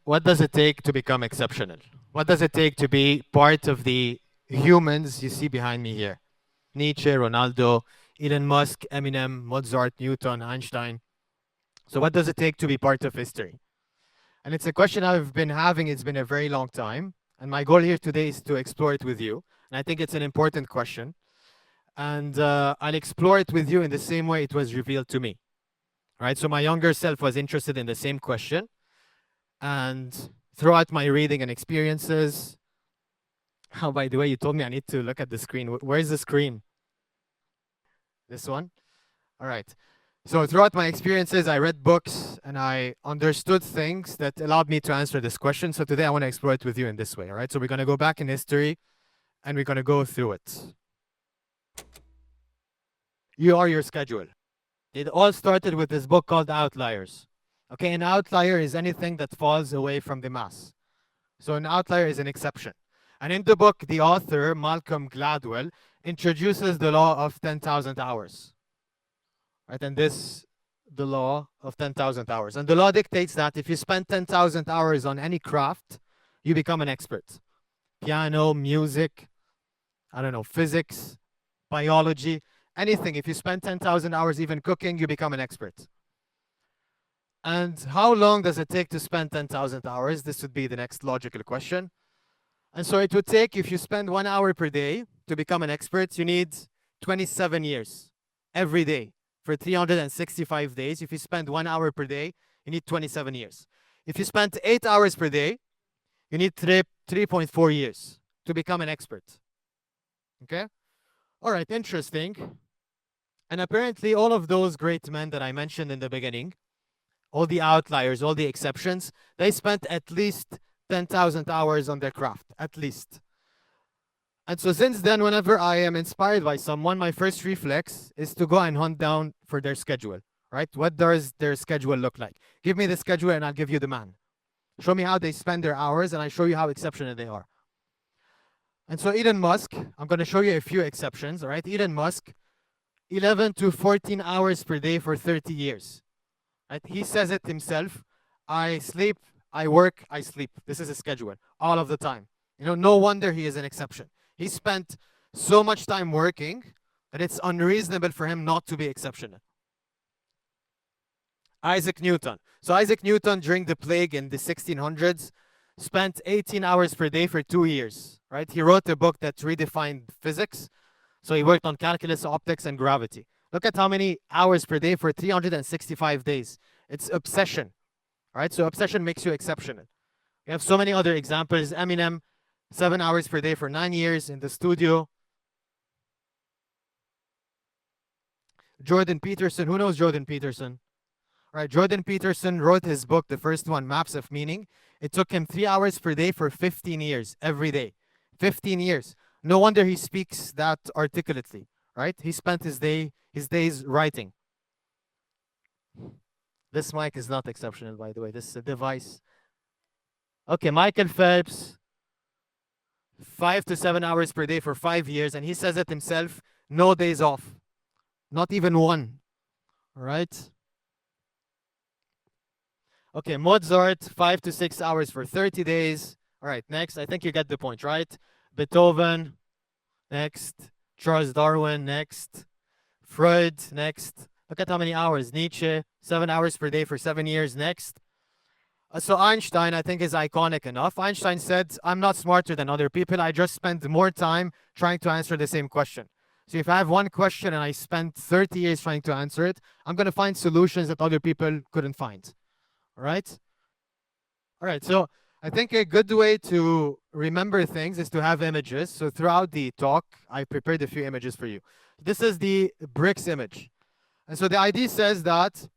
what does it take to become exceptional? What does it take to be part of the humans you see behind me here? Nietzsche, Ronaldo, Elon Musk, Eminem, Mozart, Newton, Einstein. So what does it take to be part of history? And it's a question I've been having. It's been a very long time. And my goal here today is to explore it with you. And I think it's an important question. And I'll explore it with you in the same way it was revealed to me. Right? So my younger self was interested in the same question. And throughout my reading and experiences, oh, by the way, you told me I need to look at the screen. Where's the screen? This one? All right. So throughout my experiences, I read books and I understood things that allowed me to answer this question. So today I want to explore it with you in this way. All right. So we're going to go back in history and we're going to go through it. You are your schedule. It all started with this book called Outliers. Okay. An outlier is anything that falls away from the mass. So an outlier is an exception. And in the book, the author, Malcolm Gladwell, introduces the law of 10,000 hours. Right, and this, the law of 10,000 hours. And the law dictates that if you spend 10,000 hours on any craft, you become an expert. Piano, music, I don't know, physics, biology, anything. If you spend 10,000 hours even cooking, you become an expert. And how long does it take to spend 10,000 hours? This would be the next logical question. And so it would take, if you spend 1 hour per day to become an expert, you need 27 years every day. For 365 days, if you spend 1 hour per day, you need 27 years. If you spend 8 hours per day, you need 3.4 years to become an expert. Okay? All right, interesting. And apparently all of those great men that I mentioned in the beginning, all the outliers, all the exceptions, they spent at least 10,000 hours on their craft, at least. And so since then, whenever I am inspired by someone, my first reflex is to go and hunt down for their schedule, right? What does their schedule look like? Give me the schedule and I'll give you the man. Show me how they spend their hours and I show you how exceptional they are. And so Elon Musk, I'm going to show you a few exceptions, all right? Elon Musk, 11 to 14 hours per day for 30 years. Right? He says it himself. I sleep, I work, I sleep. This is a schedule all of the time. You know, no wonder he is an exception. He spent so much time working that it's unreasonable for him not to be exceptional. Isaac Newton. So Isaac Newton, during the plague in the 1600s, spent 18 hours per day for 2 years. Right? He wrote a book that redefined physics. So he worked on calculus, optics, and gravity. Look at how many hours per day for 365 days. It's obsession. Right? So obsession makes you exceptional. We have so many other examples. Eminem, 7 hours per day for 9 years in the studio. Jordan Peterson. Who knows Jordan Peterson? All right, Jordan Peterson wrote his book, the first one, Maps of Meaning. It took him 3 hours per day for 15 years, every day. 15 years. No wonder he speaks that articulately, right? He spent his days writing. This mic is not exceptional, by the way. This is a device. Okay, Michael Phelps, 5 to 7 hours per day for 5 years, and he says it himself, no days off. Not even one. All right? Okay, Mozart, 5 to 6 hours for 30 days. All right, next. I think you get the point, right? Beethoven, next. Charles Darwin, next. Freud, next. Look at how many hours. Nietzsche, 7 hours per day for 7 years, next. So Einstein, I think, is iconic enough. Einstein said, I'm not smarter than other people. I just spend more time trying to answer the same question. So if I have one question and I spend 30 years trying to answer it, I'm going to find solutions that other people couldn't find. All right? All right, so I think a good way to remember things is to have images. So throughout the talk, I prepared a few images for you. This is the bricks image. And so the idea says that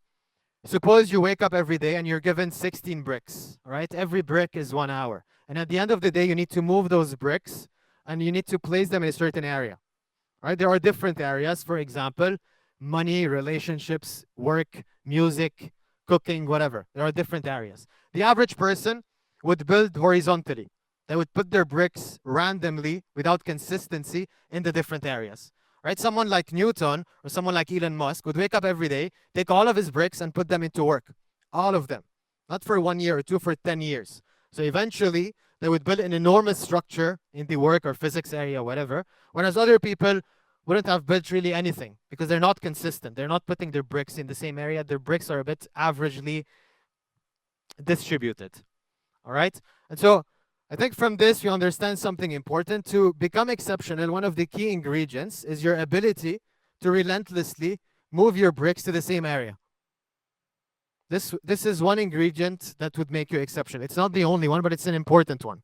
suppose you wake up every day and you're given 16 bricks, all right? Every brick is 1 hour. And at the end of the day, you need to move those bricks and you need to place them in a certain area, right? There are different areas. For example, money, relationships, work, music, cooking, whatever. There are different areas. The average person would build horizontally. They would put their bricks randomly without consistency in the different areas. Right? Someone like Newton or someone like Elon Musk would wake up every day, take all of his bricks and put them into work. All of them. Not for 1 year or two, for 10 years. So eventually, they would build an enormous structure in the work or physics area, whatever, whereas other people wouldn't have built really anything because they're not consistent. They're not putting their bricks in the same area. Their bricks are a bit averagely distributed. All right? And so I think from this, you understand something important. To become exceptional, one of the key ingredients is your ability to relentlessly move your bricks to the same area. This is one ingredient that would make you exceptional. It's not the only one, but it's an important one.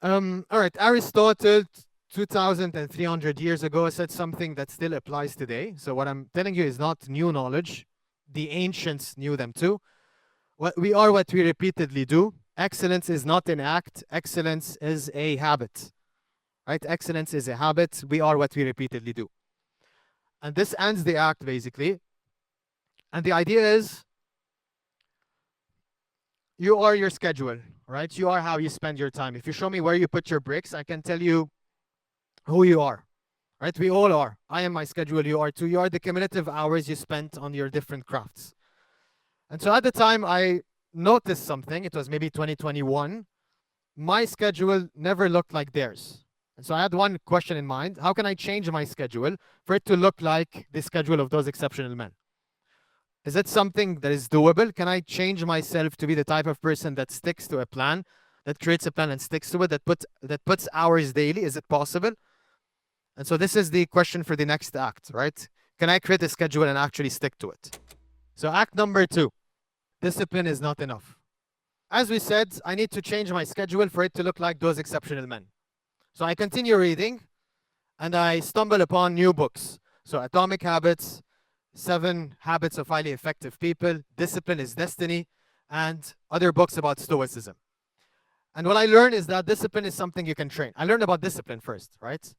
All right, Aristotle, 2,300 years ago, said something that still applies today. So what I'm telling you is not new knowledge. The ancients knew them too. We are what we repeatedly do. Excellence is not an act. Excellence is a habit. Right? Excellence is a habit. We are what we repeatedly do. And this ends the act, basically. And the idea is, you are your schedule, right? You are how you spend your time. If you show me where you put your bricks, I can tell you who you are, right? We all are. I am my schedule, you are too. You are the cumulative hours you spent on your different crafts. And so at the time I noticed something, it was maybe 2021, my schedule never looked like theirs. And so I had one question in mind: how can I change my schedule for it to look like the schedule of those exceptional men? Is it something that is doable? Can I change myself to be the type of person that sticks to a plan, that creates a plan and sticks to it, that puts hours daily? Is it possible? And so this is the question for the next act, right? Can I create a schedule and actually stick to it? So act number 2, discipline is not enough. As we said, I need to change my schedule for it to look like those exceptional men. So I continue reading and I stumble upon new books. So Atomic Habits, 7 Habits of Highly Effective People, Discipline is Destiny, and other books about Stoicism. And what I learned is that discipline is something you can train. I learned about discipline first, right?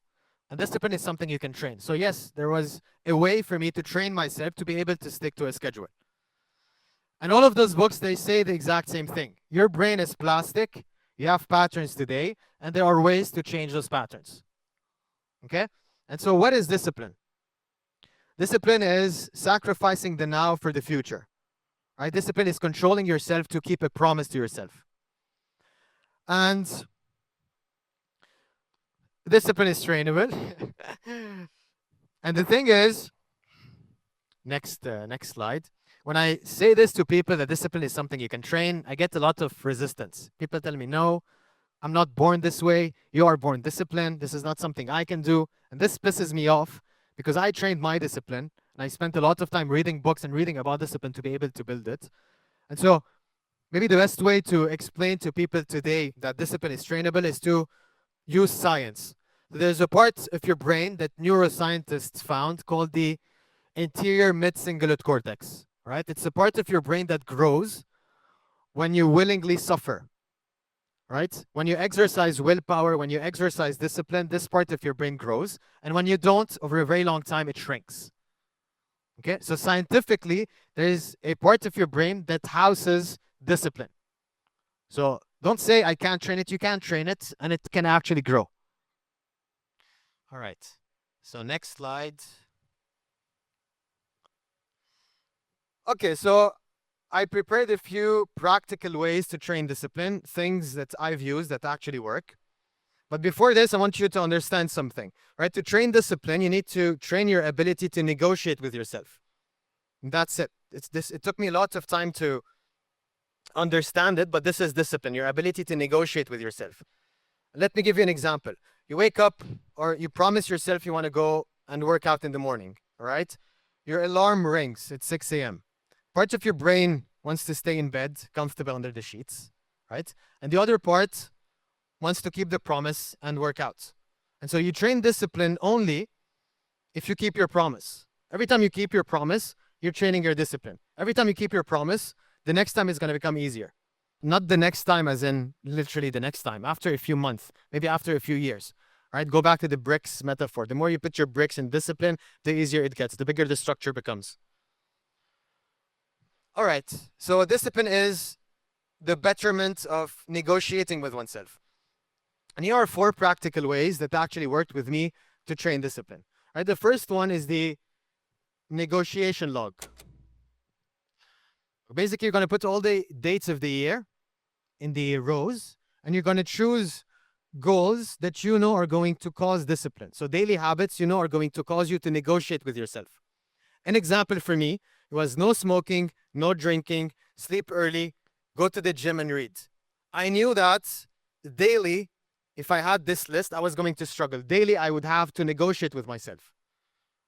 And discipline is something you can train. So yes, there was a way for me to train myself to be able to stick to a schedule. And all of those books, they say the exact same thing. Your brain is plastic. You have patterns today, and there are ways to change those patterns. Okay? And so what is discipline? Discipline is sacrificing the now for the future. Right? Discipline is controlling yourself to keep a promise to yourself. And discipline is trainable. And the thing is, next slide. When I say this to people that discipline is something you can train, I get a lot of resistance. People tell me, no, I'm not born this way. You are born disciplined. This is not something I can do. And this pisses me off because I trained my discipline and I spent a lot of time reading books and reading about discipline to be able to build it. And so maybe the best way to explain to people today that discipline is trainable is to use science. There's a part of your brain that neuroscientists found called the Anterior Midcingulate Cortex. Right? It's a part of your brain that grows when you willingly suffer. Right? When you exercise willpower, when you exercise discipline, this part of your brain grows. And when you don't, over a very long time, it shrinks. Okay? So scientifically, there is a part of your brain that houses discipline. So don't say, I can't train it. You can train it, and it can actually grow. All right. So next slide. Okay, so I prepared a few practical ways to train discipline, things that I've used that actually work. But before this, I want you to understand something, right? To train discipline, you need to train your ability to negotiate with yourself. And that's it. It took me a lot of time to understand it, but this is discipline, your ability to negotiate with yourself. Let me give you an example. You wake up or you promise yourself you want to go and work out in the morning, all right? Your alarm rings at 6 a.m. Part of your brain wants to stay in bed, comfortable under the sheets, right? And the other part wants to keep the promise and work out. And so you train discipline only if you keep your promise. Every time you keep your promise, you're training your discipline. Every time you keep your promise, the next time is going to become easier. Not the next time as in literally the next time, after a few months, maybe after a few years, right? Go back to the bricks metaphor. The more you put your bricks in discipline, the easier it gets, the bigger the structure becomes. All right, so discipline is the betterment of negotiating with oneself. And here are 4 practical ways that actually worked with me to train discipline. Right, the first one is the negotiation log. Basically, you're going to put all the dates of the year in the rows, and you're going to choose goals that you know are going to cause discipline. So daily habits you know are going to cause you to negotiate with yourself. An example for me was no smoking, no drinking, sleep early, go to the gym and read. I knew that daily, if I had this list, I was going to struggle. Daily, I would have to negotiate with myself.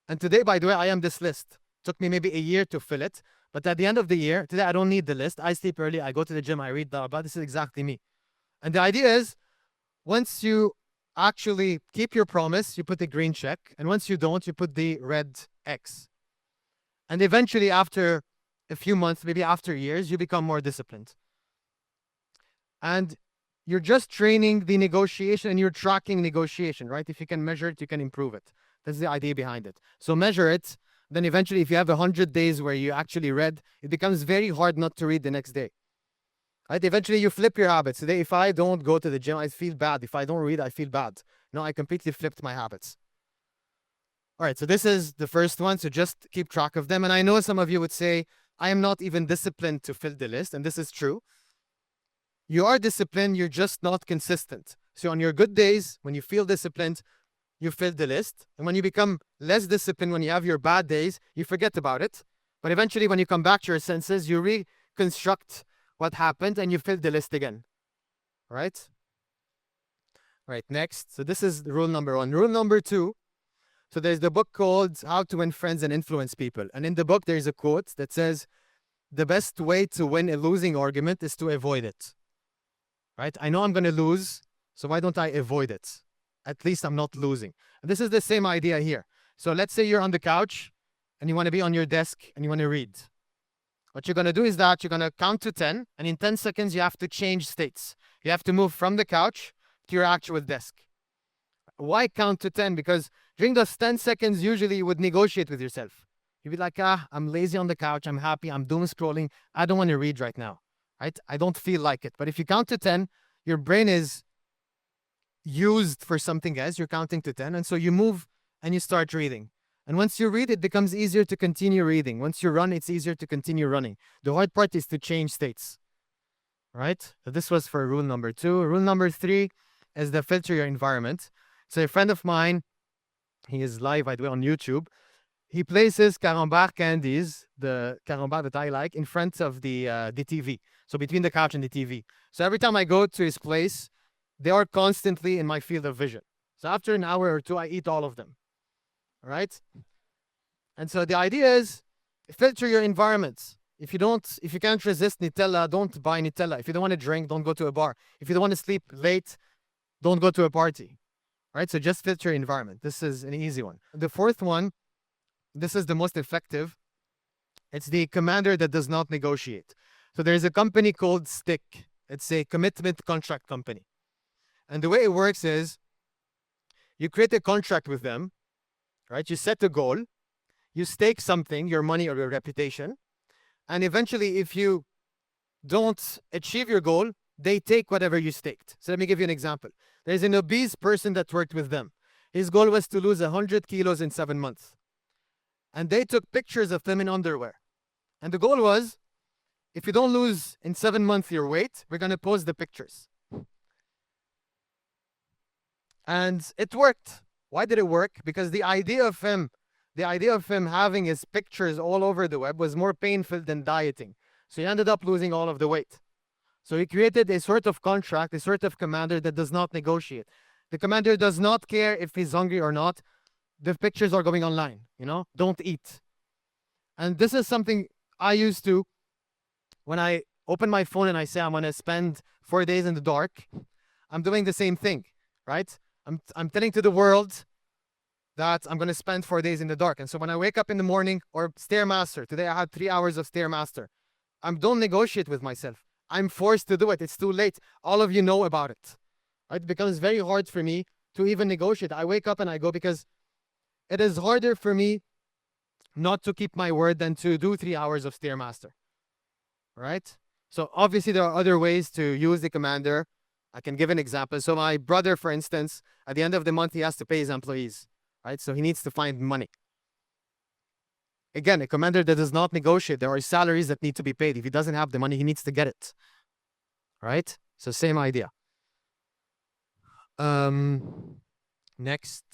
And today, by the way, I am this list. Took me maybe a year to fill it. But at the end of the year, today I don't need the list. I sleep early, I go to the gym, I read blah, blah. This is exactly me. And the idea is, once you actually keep your promise, you put the green check. And once you don't, you put the red X. And eventually, after a few months, maybe after years, you become more disciplined. And you're just training the negotiation and you're tracking negotiation, right? If you can measure it, you can improve it. That's the idea behind it. So measure it. Then eventually, if you have 100 days where you actually read, it becomes very hard not to read the next day. Right? Eventually, you flip your habits. Today, if I don't go to the gym, I feel bad. If I don't read, I feel bad. No, I completely flipped my habits. All right, so this is the first one. So just keep track of them. And I know some of you would say, I am not even disciplined to fill the list. And this is true. You are disciplined, you're just not consistent. So on your good days, when you feel disciplined, you fill the list. And when you become less disciplined, when you have your bad days, you forget about it. But eventually, when you come back to your senses, you reconstruct what happened and you fill the list again. All right? All right, next. So this is rule number 1. Rule number 2. So there's the book called How to Win Friends and Influence People. And in the book, there's a quote that says, the best way to win a losing argument is to avoid it. Right? I know I'm going to lose, so why don't I avoid it? At least I'm not losing. And this is the same idea here. So let's say you're on the couch and you want to be on your desk and you want to read. What you're going to do is that you're going to count to 10, and in 10 seconds, you have to change states. You have to move from the couch to your actual desk. Why count to 10? Because during those 10 seconds, usually you would negotiate with yourself. You'd be like, I'm lazy on the couch. I'm happy. I'm doom scrolling. I don't want to read right now. Right? I don't feel like it. But if you count to 10, your brain is used for something else. You're counting to 10. And so you move and you start reading. And once you read, it becomes easier to continue reading. Once you run, it's easier to continue running. The hard part is to change states. Right? So this was for rule number 2. Rule number 3 is the filter your environment. So a friend of mine, he is live, by the way, on YouTube. He places Carambar candies, the Carambar that I like, in front of the TV. So between the couch and the TV. So every time I go to his place, they are constantly in my field of vision. So after an hour or two, I eat all of them. All right? And so the idea is filter your environments. If you can't resist Nutella, don't buy Nutella. If you don't want to drink, don't go to a bar. If you don't want to sleep late, don't go to a party. All right? So just filter your environment. This is an easy one. The fourth one, this is the most effective. It's the commander that does not negotiate. So there's a company called Stick. It's a commitment contract company. And the way it works is you create a contract with them, right? You set a goal, you stake something, your money or your reputation, and eventually if you don't achieve your goal, they take whatever you staked. So let me give you an example. There's an obese person that worked with them. His goal was to lose 100 kilos in 7 months. And they took pictures of them in underwear. And the goal was, if you don't lose in 7 months your weight, we're going to post the pictures. And it worked. Why did it work? Because the idea of him having his pictures all over the web was more painful than dieting. So he ended up losing all of the weight. So he created a sort of contract, a sort of commander that does not negotiate. The commander does not care if he's hungry or not. The pictures are going online, don't eat. And this is something I used to, when I open my phone and I say I'm going to spend 4 days in the dark, I'm doing the same thing, right? I'm telling to the world that I'm going to spend 4 days in the dark. And so when I wake up in the morning, or Stairmaster, today I had 3 hours of Stairmaster, I don't negotiate with myself. I'm forced to do it. It's too late. All of you know about it. Right? It becomes very hard for me to even negotiate. I wake up and I go because it is harder for me not to keep my word than to do 3 hours of Stairmaster. Right? So obviously there are other ways to use the commander. I can give an example. So my brother, for instance, at the end of the month, he has to pay his employees. Right? So he needs to find money. Again, a commander that does not negotiate, there are salaries that need to be paid. If he doesn't have the money, he needs to get it. Right? So same idea. Next.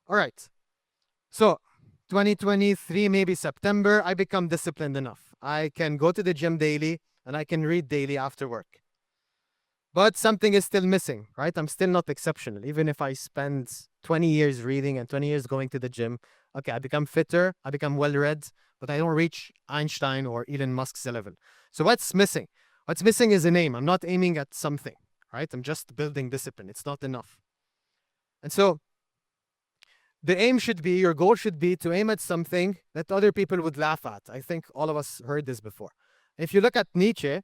All right. So 2023, maybe September, I become disciplined enough. I can go to the gym daily and I can read daily after work. But something is still missing, right? I'm still not exceptional. Even if I spend 20 years reading and 20 years going to the gym, okay, I become fitter, I become well-read, but I don't reach Einstein or Elon Musk's level. So what's missing? What's missing is an aim. I'm not aiming at something, right? I'm just building discipline. It's not enough. And so the aim should be, your goal should be to aim at something that other people would laugh at. I think all of us heard this before. If you look at Nietzsche,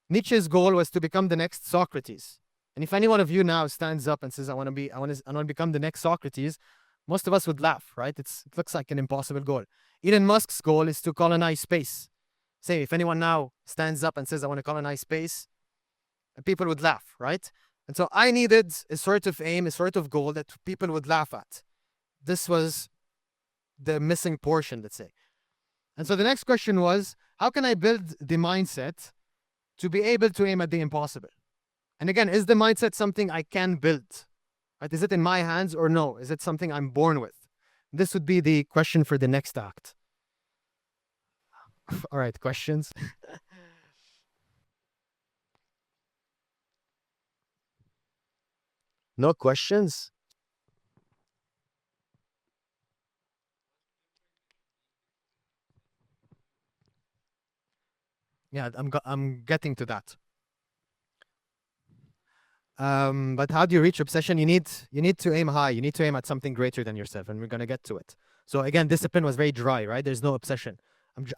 Nietzsche's goal was to become the next Socrates. And if any one of you now stands up and says, I want to become the next Socrates, most of us would laugh, right? It looks like an impossible goal. Elon Musk's goal is to colonize space. Say, if anyone now stands up and says, I want to colonize space, people would laugh, right? And so I needed a sort of aim, a sort of goal that people would laugh at. This was the missing portion, let's say. And so the next question was, how can I build the mindset to be able to aim at the impossible? And again, is the mindset something I can build? Right? Is it in my hands or no? Is it something I'm born with? This would be the question for the next act. All right, questions? No questions? Yeah, I'm getting to that. But how do you reach obsession? You need to aim high. You need to aim at something greater than yourself, and we're gonna get to it. So again, discipline was very dry, right? There's no obsession.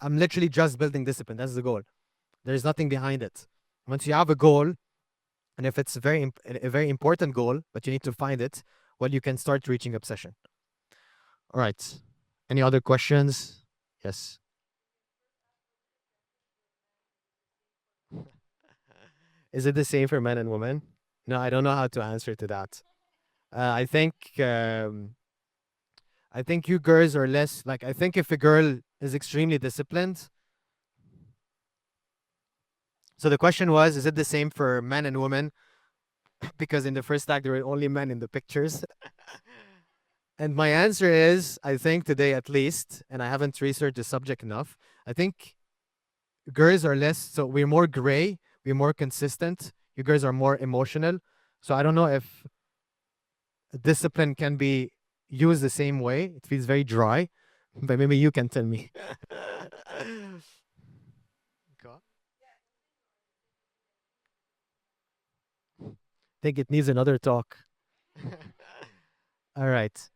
I'm literally just building discipline. That's the goal. There's nothing behind it. Once you have a goal, and if it's a very important goal, but you need to find it, well, you can start reaching obsession. All right. Any other questions? Yes. Is it the same for men and women? No, I don't know how to answer to that. I think you girls are less like. I think if a girl is extremely disciplined. So the question was, is it the same for men and women? Because in the first act there were only men in the pictures. And my answer is, I think today at least, and I haven't researched the subject enough, I think girls are less, so we're more gray, we're more consistent. You girls are more emotional. So I don't know if discipline can be used the same way. It feels very dry, but maybe you can tell me. I think it needs another talk. All right.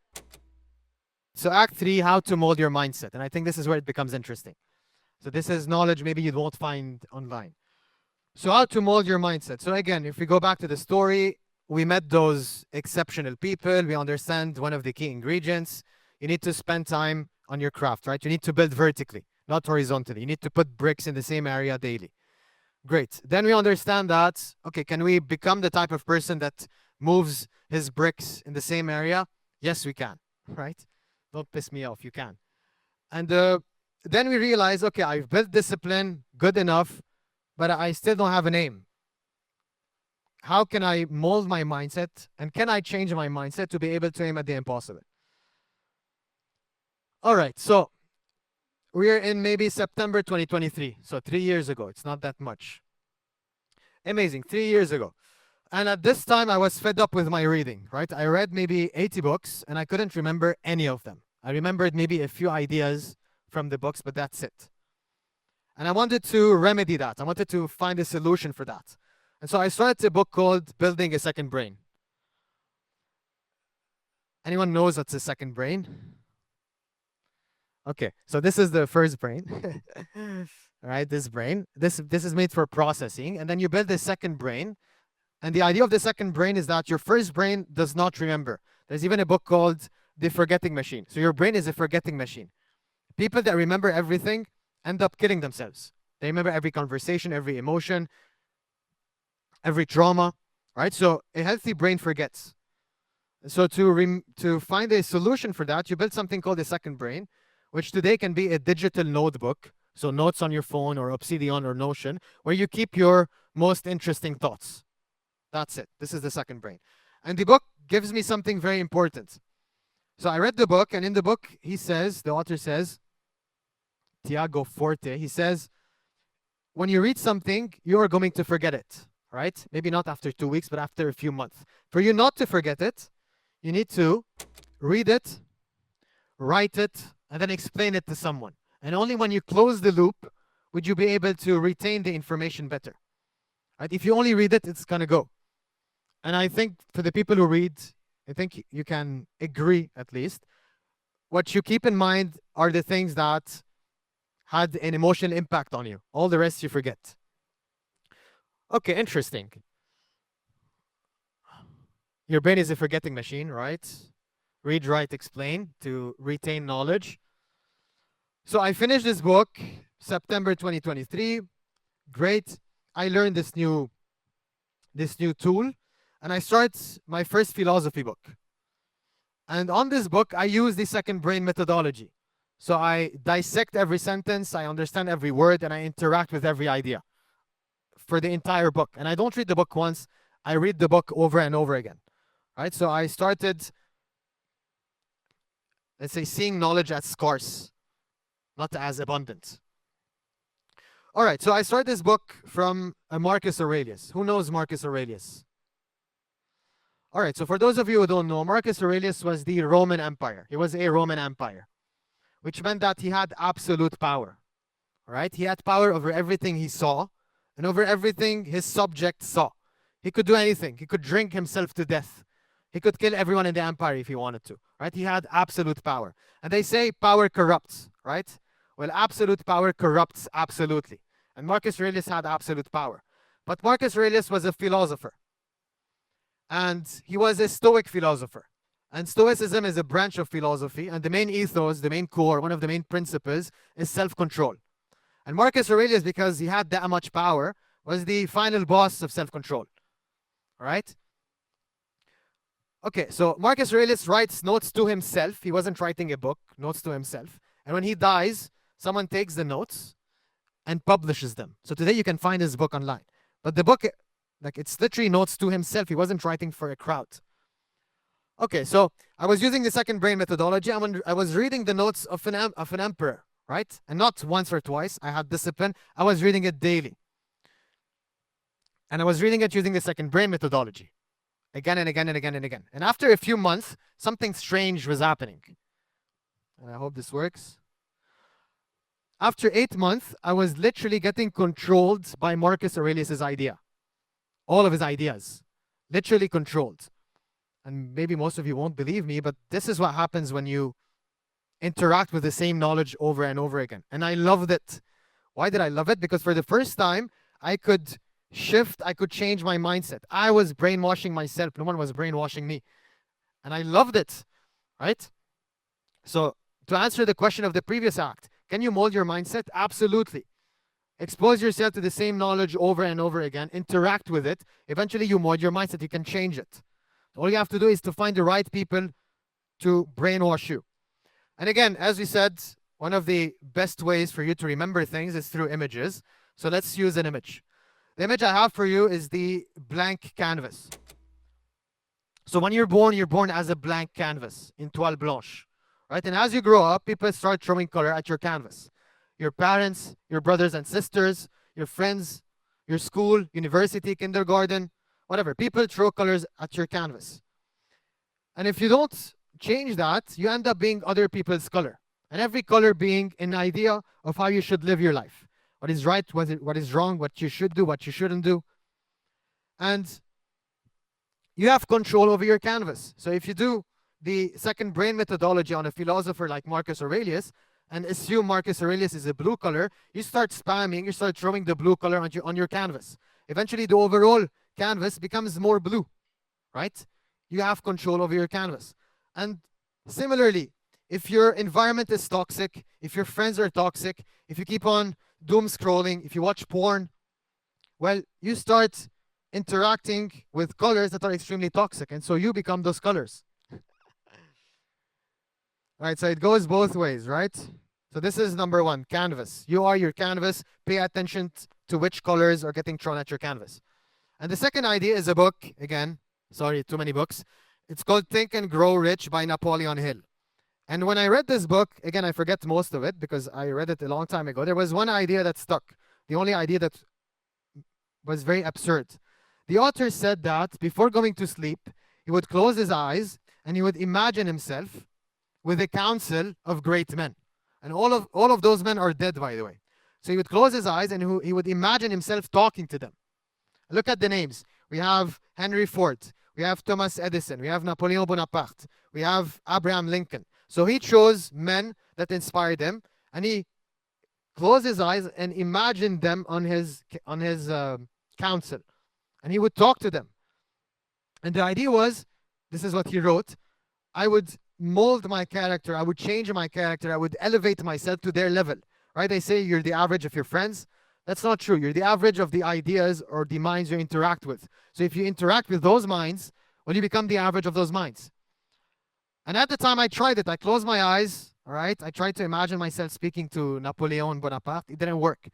So Act 3, how to mold your mindset. And I think this is where it becomes interesting. So this is knowledge maybe you won't find online. So how to mold your mindset. So again, if we go back to the story, we met those exceptional people. We understand one of the key ingredients. You need to spend time on your craft, right? You need to build vertically, not horizontally. You need to put bricks in the same area daily. Great. Then we understand that, okay, can we become the type of person that moves his bricks in the same area? Yes, we can, right? Don't piss me off, you can. And then we realize, okay, I've built discipline, good enough, but I still don't have an aim. How can I mold my mindset, and can I change my mindset to be able to aim at the impossible? All right, so we're in maybe September 2023, so 3 years ago. It's not that much. Amazing, 3 years ago. And at this time, I was fed up with my reading, right? I read maybe 80 books, and I couldn't remember any of them. I remembered maybe a few ideas from the books, but that's it. And I wanted to remedy that. I wanted to find a solution for that. And so I started a book called Building a Second Brain. Anyone knows what's a second brain? Okay, so this is the first brain. All right, this brain. This is made for processing, and then you build the second brain. And the idea of the second brain is that your first brain does not remember. There's even a book called The Forgetting Machine. So your brain is a forgetting machine. People that remember everything end up killing themselves. They remember every conversation, every emotion, every trauma, right? So a healthy brain forgets. So to find a solution for that, you build something called a second brain, which today can be a digital notebook, so notes on your phone or Obsidian or Notion, where you keep your most interesting thoughts. That's it. This is the second brain. And the book gives me something very important. So I read the book, and in the book, the author says, Tiago Forte, he says, when you read something, you are going to forget it, right? Maybe not after 2 weeks, but after a few months. For you not to forget it, you need to read it, write it, and then explain it to someone. And only when you close the loop would you be able to retain the information better. Right? If you only read it, it's going to go. And I think for the people who read, I think you can agree at least. What you keep in mind are the things that had an emotional impact on you. All the rest you forget. Okay, interesting. Your brain is a forgetting machine, right? Read, write, explain to retain knowledge. So I finished this book September 2023. Great. I learned this new tool, and I start my first philosophy book. And on this book, I use the second brain methodology. So I dissect every sentence, I understand every word, and I interact with every idea for the entire book. And I don't read the book once, I read the book over and over again. Right? So I started, let's say, seeing knowledge as scarce, not as abundant. All right, so I start this book from Marcus Aurelius. Who knows Marcus Aurelius? All right, so for those of you who don't know, Marcus Aurelius was the Roman Empire. He was a Roman Empire, which meant that he had absolute power, right? He had power over everything he saw and over everything his subjects saw. He could do anything. He could drink himself to death. He could kill everyone in the empire if he wanted to, right? He had absolute power. And they say power corrupts, right? Well, absolute power corrupts absolutely. And Marcus Aurelius had absolute power. But Marcus Aurelius was a philosopher. And he was a Stoic philosopher. And Stoicism is a branch of philosophy. And the main ethos, the main core, one of the main principles is self-control. And Marcus Aurelius, because he had that much power, was the final boss of self-control. All right? Okay, so Marcus Aurelius writes notes to himself. He wasn't writing a book, notes to himself. And when he dies, someone takes the notes and publishes them. So today you can find his book online. But the book, it's literally notes to himself. He wasn't writing for a crowd. Okay, so I was using the second brain methodology. I was reading the notes of an emperor, right? And not once or twice. I had discipline. I was reading it daily. And I was reading it using the second brain methodology. Again and again and again and again. And after a few months, something strange was happening. And I hope this works. After 8 months, I was literally getting controlled by Marcus Aurelius's idea. All of his ideas. Literally controlled. And maybe most of you won't believe me, but this is what happens when you interact with the same knowledge over and over again. And I loved it. Why did I love it? Because for the first time, I could shift, I could change my mindset. I was brainwashing myself. No one was brainwashing me. And I loved it, right? So to answer the question of the previous act, can you mold your mindset? Absolutely. Expose yourself to the same knowledge over and over again. Interact with it. Eventually you mold your mindset. You can change it. All you have to do is to find the right people to brainwash you. And again, as we said, one of the best ways for you to remember things is through images. So let's use an image. The image I have for you is the blank canvas. So when you're born as a blank canvas, in toile blanche, right? And as you grow up, people start throwing color at your canvas. Your parents, your brothers and sisters, your friends, your school, university, kindergarten, whatever. People throw colors at your canvas. And if you don't change that, you end up being other people's color. And every color being an idea of how you should live your life. What is right, what is wrong, what you should do, what you shouldn't do. And you have control over your canvas. So if you do the second brain methodology on a philosopher like Marcus Aurelius, and assume Marcus Aurelius is a blue color, you start spamming, you start throwing the blue color on your canvas. Eventually, the overall canvas becomes more blue, right? You have control over your canvas. And similarly, if your environment is toxic, if your friends are toxic, if you keep on doom scrolling, if you watch porn, well, you start interacting with colors that are extremely toxic, and so you become those colors. Right, so it goes both ways, right? So this is number one, canvas. You are your canvas. Pay attention to which colors are getting thrown at your canvas. And the second idea is a book. Again, sorry, too many books. It's called Think and Grow Rich by Napoleon Hill. And when I read this book, again, I forget most of it because I read it a long time ago. There was one idea that stuck. The only idea that was very absurd. The author said that before going to sleep, he would close his eyes and he would imagine himself with a council of great men. And all of those men are dead, by the way. So he would close his eyes and he would imagine himself talking to them. Look at the names. We have Henry Ford. We have Thomas Edison. We have Napoleon Bonaparte. We have Abraham Lincoln. So he chose men that inspired him, and he closed his eyes and imagined them on his council, and he would talk to them. And the idea was, this is what he wrote: I would mold my character. I would change my character. I would elevate myself to their level. Right? They say you're the average of your friends. That's not true. You're the average of the ideas or the minds you interact with. So if you interact with those minds, well, you become the average of those minds. And at the time I tried it, I closed my eyes, all right? I tried to imagine myself speaking to Napoleon Bonaparte. It didn't work.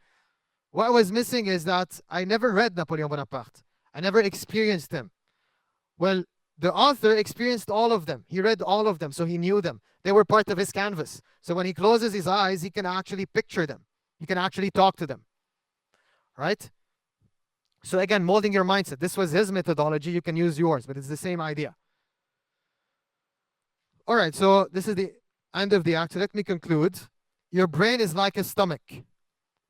What was missing is that I never read Napoleon Bonaparte. I never experienced him. Well, the author experienced all of them. He read all of them, so he knew them. They were part of his canvas. So when he closes his eyes, he can actually picture them. He can actually talk to them. Right? So again, molding your mindset. This was his methodology. You can use yours, but it's the same idea. All right, so this is the end of the act. So let me conclude. Your brain is like a stomach.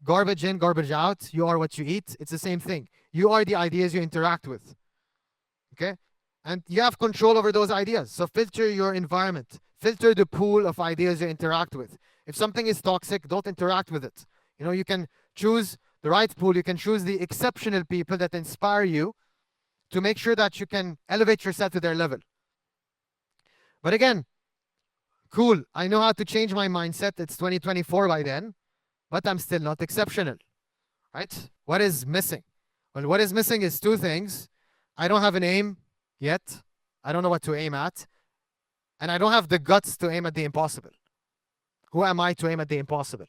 Garbage in, garbage out. You are what you eat. It's the same thing. You are the ideas you interact with. Okay? And you have control over those ideas. So filter your environment. Filter the pool of ideas you interact with. If something is toxic, don't interact with it. You know, you can choose the right pool. You can choose the exceptional people that inspire you to make sure that you can elevate yourself to their level. But again, cool. I know how to change my mindset. It's 2024 by then, but I'm still not exceptional, right? What is missing? Well, what is missing is two things. I don't have an aim yet. I don't know what to aim at. And I don't have the guts to aim at the impossible. Who am I to aim at the impossible?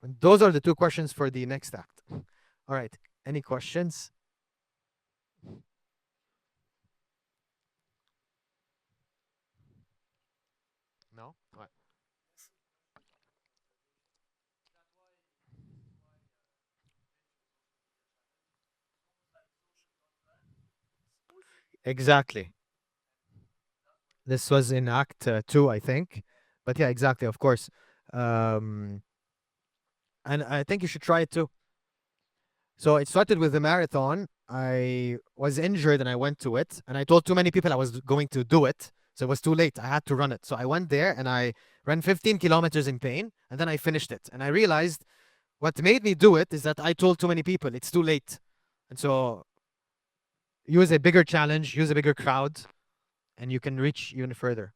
And those are the two questions for the next act. All right. Any questions? No? All right. Exactly. This was in Act 2, I think. But yeah, exactly, of course. Um, and I think you should try it too. So it started with the marathon. I was injured and I went to it. And I told too many people I was going to do it. So it was too late. I had to run it. So I went there and I ran 15 kilometers in pain. And then I finished it. And I realized what made me do it is that I told too many people it's too late. And so use a bigger challenge, use a bigger crowd, and you can reach even further.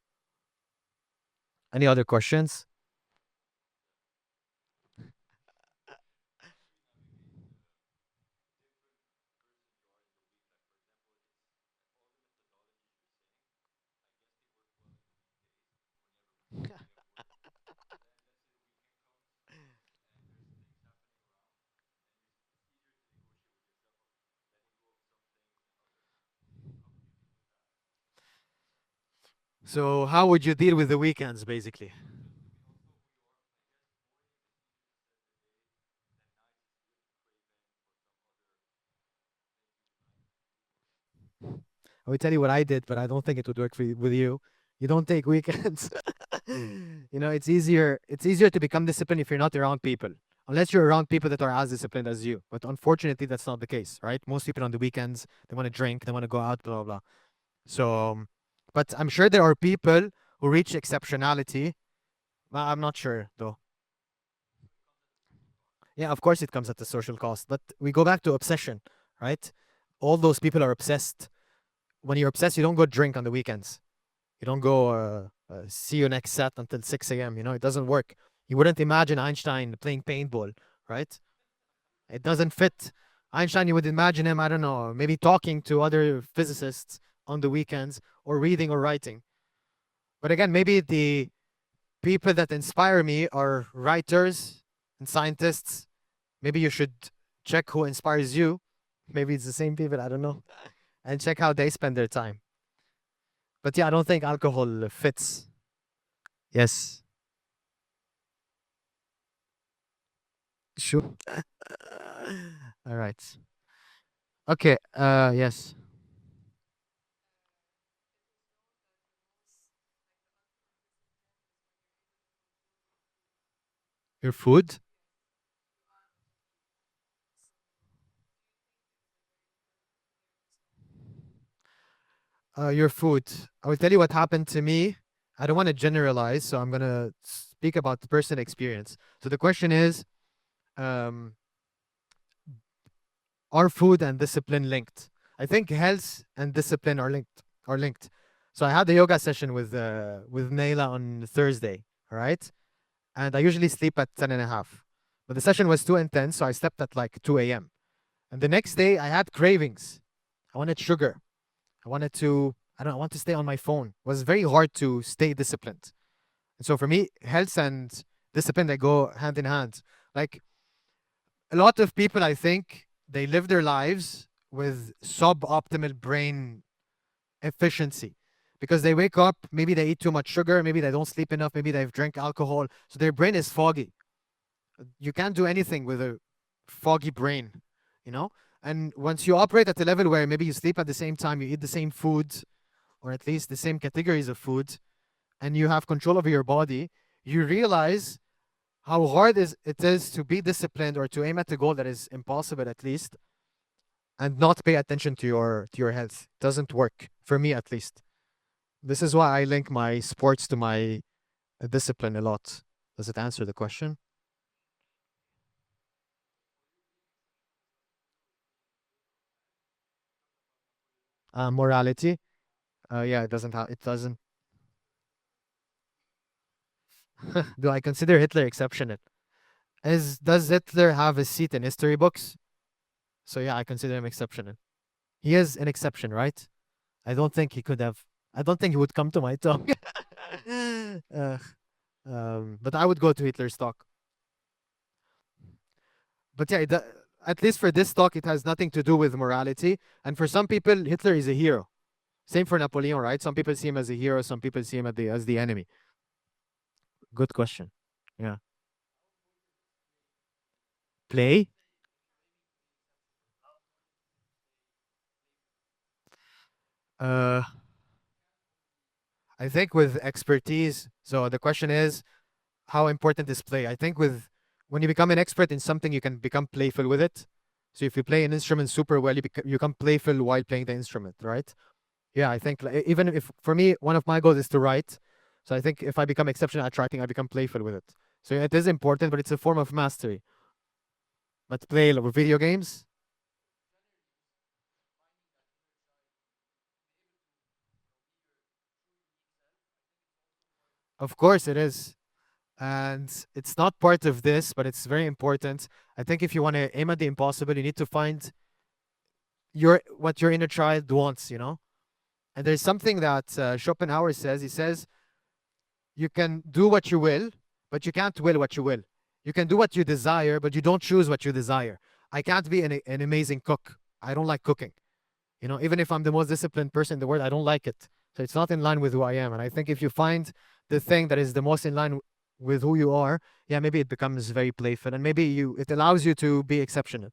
Any other questions? So how would you deal with the weekends, basically? I will tell you what I did, but I don't think it would work with you. You don't take weekends. You know, it's easier. It's easier to become disciplined if you're not around people, unless you're around people that are as disciplined as you. But unfortunately, that's not the case, right? Most people on the weekends they want to drink, they want to go out, blah blah blah. So, but I'm sure there are people who reach exceptionality. Well, I'm not sure though. Yeah, of course it comes at a social cost, but we go back to obsession, right? All those people are obsessed. When you're obsessed, you don't go drink on the weekends. You don't go see your next set until 6 a.m. You know, it doesn't work. You wouldn't imagine Einstein playing paintball, right? It doesn't fit. Einstein, you would imagine him, I don't know, maybe talking to other physicists on the weekends or reading or writing. But again, maybe the people that inspire me are writers and scientists. Maybe you should check who inspires you. Maybe it's the same people, I don't know. And check how they spend their time. But yeah, I don't think alcohol fits. Yes. Sure. All right. Okay. Yes. Your food. Your food. I will tell you what happened to me. I don't want to generalize, so I'm gonna speak about the personal experience. So the question is, um, are food and discipline linked? I think health and discipline are linked. Are linked. So I had a yoga session with Naila on Thursday. All right, and I usually sleep at 10 and a half. But the session was too intense, so I slept at like 2 a.m. And the next day I had cravings. I wanted sugar. I wanted to, I don't know, I want to stay on my phone. It was very hard to stay disciplined. And so for me, health and discipline, they go hand in hand. Like a lot of people, I think, they live their lives with suboptimal brain efficiency because they wake up, maybe they eat too much sugar, maybe they don't sleep enough, maybe they've drank alcohol. So their brain is foggy. You can't do anything with a foggy brain, you know? And once you operate at a level where maybe you sleep at the same time, you eat the same food, or at least the same categories of food, and you have control over your body, you realize how hard it is to be disciplined or to aim at a goal that is impossible at least and not pay attention to your health. Doesn't work for me at least. This is why I link my sports to my discipline a lot. Does it answer the question? Morality. Yeah, it doesn't. Do I consider Hitler exceptional? Does Hitler have a seat in history books? So yeah, I consider him exceptional. He is an exception, right? I don't think he could have. I don't think he would come to my tongue. uh, but I would go to Hitler's talk. But yeah, at least for this talk, it has nothing to do with morality. And for some people, Hitler is a hero. Same for Napoleon, right? Some people see him as a hero. Some people see him as the enemy. Good question. Yeah. Play. Uh, I think with expertise. So the question is, how important is play? I think with when you become an expert in something, you can become playful with it. So if you play an instrument super well, you become playful while playing the instrument, right? Yeah, I think like, even if for me, one of my goals is to write. So I think if I become exceptional at writing, I become playful with it. So it is important, but it's a form of mastery. But play with video games, of course it is. And it's not part of this, but it's very important. I think if you want to aim at the impossible, you need to find what your inner child wants, you know? And there's something that Schopenhauer says. He says, you can do what you will, but you can't will what you will. You can do what you desire, but you don't choose what you desire. I can't be an amazing cook. I don't like cooking. You know, even if I'm the most disciplined person in the world, I don't like it. So it's not in line with who I am. And I think if you find the thing that is the most in line with who you are, yeah, maybe it becomes very playful and maybe it allows you to be exceptional.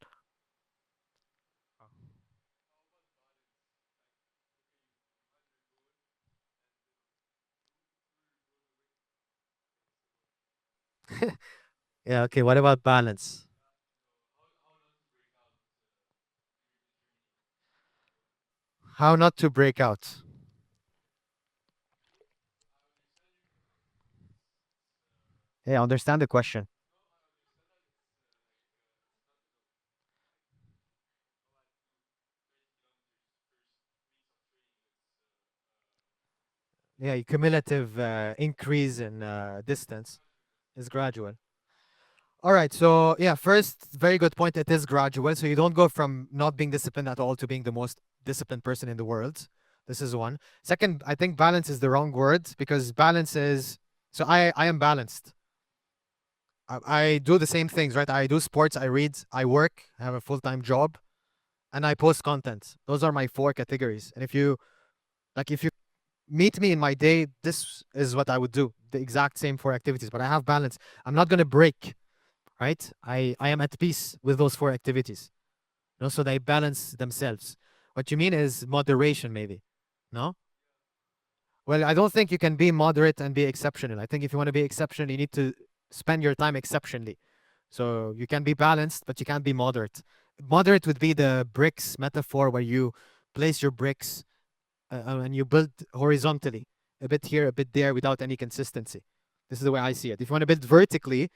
Yeah, okay. What about balance? How not to break out? Yeah, I understand the question. Yeah, cumulative increase in distance is gradual. All right, so yeah, first, very good point. It is gradual, so you don't go from not being disciplined at all to being the most disciplined person in the world. This is one. Second, I think balance is the wrong word because balance is, so I am balanced. I do the same things, right? I do sports, I read, I work, I have a full-time job, and I post content. Those are my four categories. And if you meet me in my day, this is what I would do. The exact same four activities, but I have balance. I'm not gonna break, right? I am at peace with those four activities. No, so they balance themselves. What you mean is moderation, maybe. No? Well, I don't think you can be moderate and be exceptional. I think if you want to be exceptional, you need to spend your time exceptionally. So you can be balanced, but you can't be moderate. Moderate would be the bricks metaphor where you place your bricks and you build horizontally, a bit here, a bit there, without any consistency. This is the way I see it. If you want to build vertically,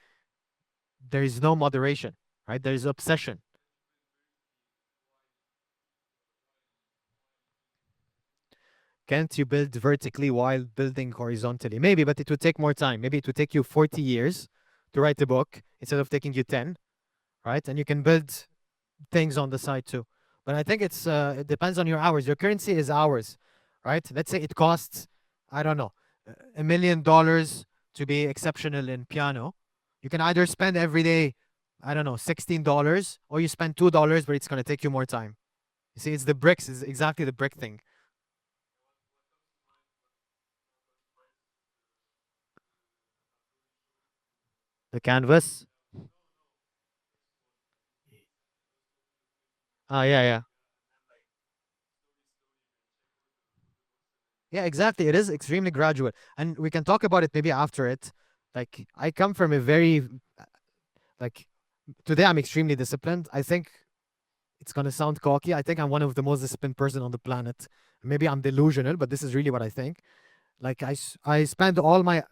there is no moderation, right? There is obsession. Can't you build vertically while building horizontally? Maybe, but it would take more time. Maybe it would take you 40 years to write a book instead of taking you 10, right? And you can build things on the side too. But I think it depends on your hours. Your currency is hours, right? Let's say it costs, I don't know, $1 million to be exceptional in piano. You can either spend every day, I don't know, $16, or you spend $2, but it's gonna take you more time. You see, it's the bricks. It's exactly the brick thing. The canvas. Ah, yeah, yeah. Yeah, exactly. It is extremely gradual. And we can talk about it maybe after it. Like, I come from a very, like, today I'm extremely disciplined. I think it's going to sound cocky. I think I'm one of the most disciplined person on the planet. Maybe I'm delusional, but this is really what I think. Like, I spend all my,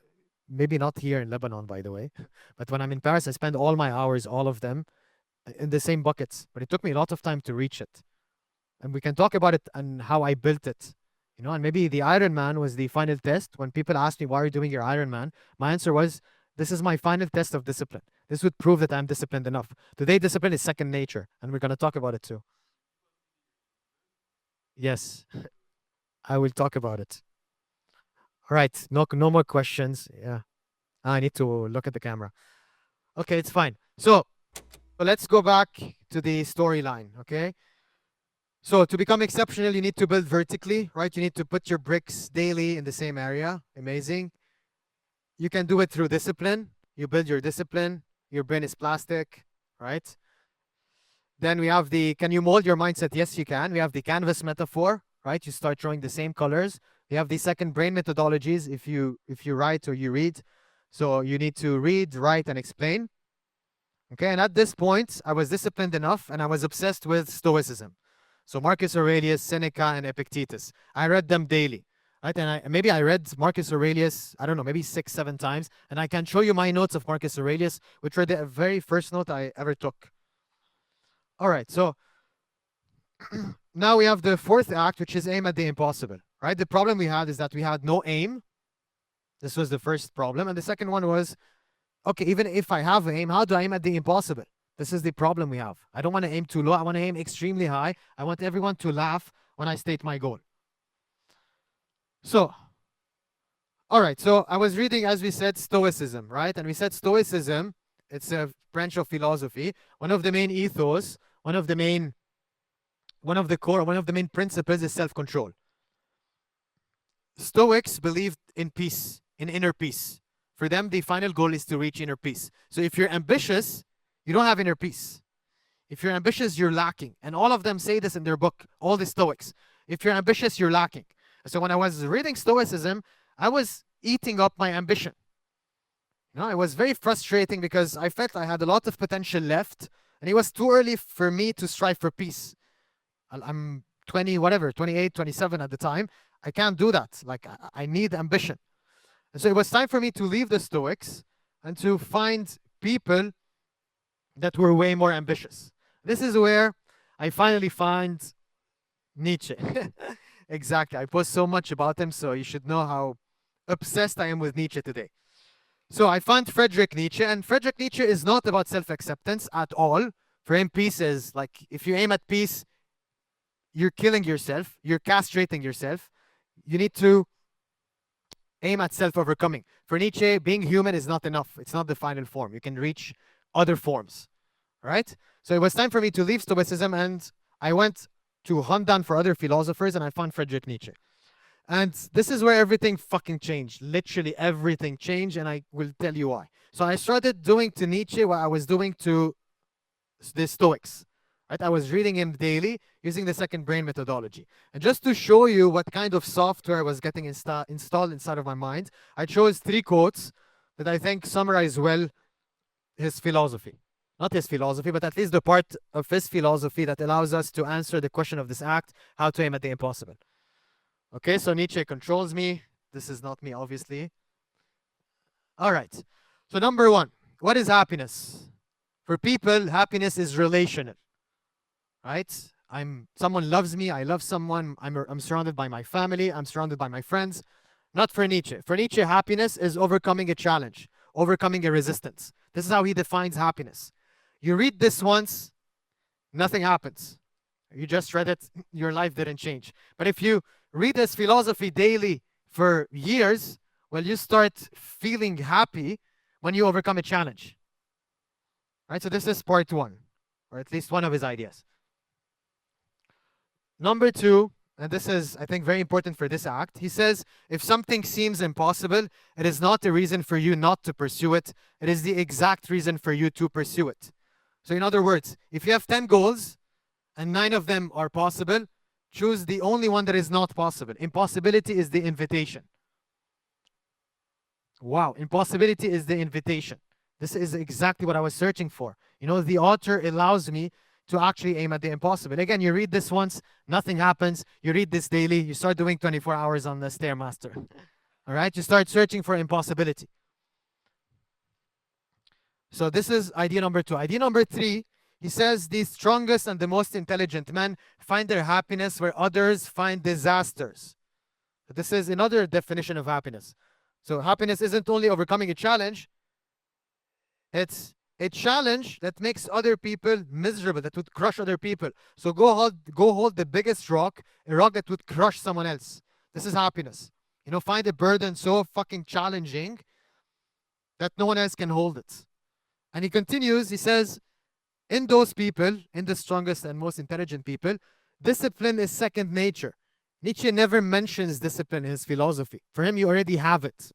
maybe not here in Lebanon, by the way, but when I'm in Paris, I spend all my hours, all of them, in the same buckets. But it took me a lot of time to reach it. And we can talk about it and how I built it. And maybe the Ironman was the final test. When people asked me, why are you doing your Ironman? My answer was, this is my final test of discipline. This would prove that I'm disciplined enough. Today, discipline is second nature, and we're going to talk about it too. Yes, I will talk about it. All right, no more questions. Yeah, I need to look at the camera. Okay, it's fine. So let's go back to the storyline, okay? So to become exceptional, you need to build vertically, right? You need to put your bricks daily in the same area. Amazing. You can do it through discipline. You build your discipline. Your brain is plastic, right? Then we have can you mold your mindset? Yes, you can. We have the canvas metaphor, right? You start drawing the same colors. You have the second brain methodologies if you write or you read. So you need to read, write, and explain. Okay, and at this point, I was disciplined enough and I was obsessed with Stoicism. So Marcus Aurelius, Seneca, and Epictetus. I read them daily. Right? And maybe I read Marcus Aurelius, I don't know, maybe 6, 7 times. And I can show you my notes of Marcus Aurelius, which were the very first note I ever took. All right, so now we have the fourth act, which is aim at the impossible. Right? The problem we had is that we had no aim. This was the first problem. And the second one was, okay, even if I have aim, how do I aim at the impossible? This is the problem we have. I don't want to aim too low. I want to aim extremely high. I want everyone to laugh when I state my goal. So, all right. So I was reading, as we said, Stoicism, right? And we said Stoicism, it's a branch of philosophy. One of the main ethos, one of the main principles is self-control. Stoics believed in peace, in inner peace. For them, the final goal is to reach inner peace. So if you're ambitious, you don't have inner peace. If you're ambitious, you're lacking. And all of them say this in their book, all the Stoics. If you're ambitious, you're lacking. So when I was reading Stoicism, I was eating up my ambition. It was very frustrating because I felt I had a lot of potential left, and it was too early for me to strive for peace. I'm 20, whatever, 28, 27 at the time. I can't do that. Like, I need ambition. And so it was time for me to leave the Stoics and to find people that were way more ambitious. This is where I finally find Nietzsche. Exactly. I post so much about him, so you should know how obsessed I am with Nietzsche today. So I found Friedrich Nietzsche, and Friedrich Nietzsche is not about self-acceptance at all. For him, peace is like, if you aim at peace, you're killing yourself, you're castrating yourself. You need to aim at self-overcoming. For Nietzsche, being human is not enough. It's not the final form. You can reach other forms, right? So it was time for me to leave Stoicism, and I went to hunt down for other philosophers, and I found Friedrich Nietzsche. And this is where everything fucking changed. Literally everything changed, and I will tell you why. So I started doing to Nietzsche what I was doing to the Stoics. Right? I was reading him daily using the second brain methodology. And just to show you what kind of software was getting installed inside of my mind, I chose 3 quotes that I think summarize well his philosophy. Not his philosophy, but at least the part of his philosophy that allows us to answer the question of this act, how to aim at the impossible. Okay, so Nietzsche controls me. This is not me, obviously. All right. So number 1, what is happiness? For people, happiness is relational. Right? Someone loves me, I love someone, I'm surrounded by my family, I'm surrounded by my friends. Not for Nietzsche. For Nietzsche, happiness is overcoming a challenge, overcoming a resistance. This is how he defines happiness. You read this once, nothing happens. You just read it, your life didn't change. But if you read this philosophy daily for years, well, you start feeling happy when you overcome a challenge. Right? So this is part 1, or at least one of his ideas. Number 2, and this is, I think, very important for this act. He says, if something seems impossible, it is not a reason for you not to pursue it. It is the exact reason for you to pursue it. So in other words, if you have 10 goals and 9 of them are possible, choose the only one that is not possible. Impossibility is the invitation. Wow, impossibility is the invitation. This is exactly what I was searching for. You know, the author allows me to actually aim at the impossible. Again, you read this once, nothing happens. You read this daily, you start doing 24 hours on the Stairmaster. All right, you start searching for impossibility. So this is idea number 2. Idea number 3, he says the strongest and the most intelligent men find their happiness where others find disasters. This is another definition of happiness. So happiness isn't only overcoming a challenge, it's a challenge that makes other people miserable, that would crush other people. So go hold the biggest rock, a rock that would crush someone else. This is happiness. You know, find a burden so fucking challenging that no one else can hold it. And he continues, he says, in those people, in the strongest and most intelligent people, discipline is second nature. Nietzsche never mentions discipline in his philosophy. For him, you already have it.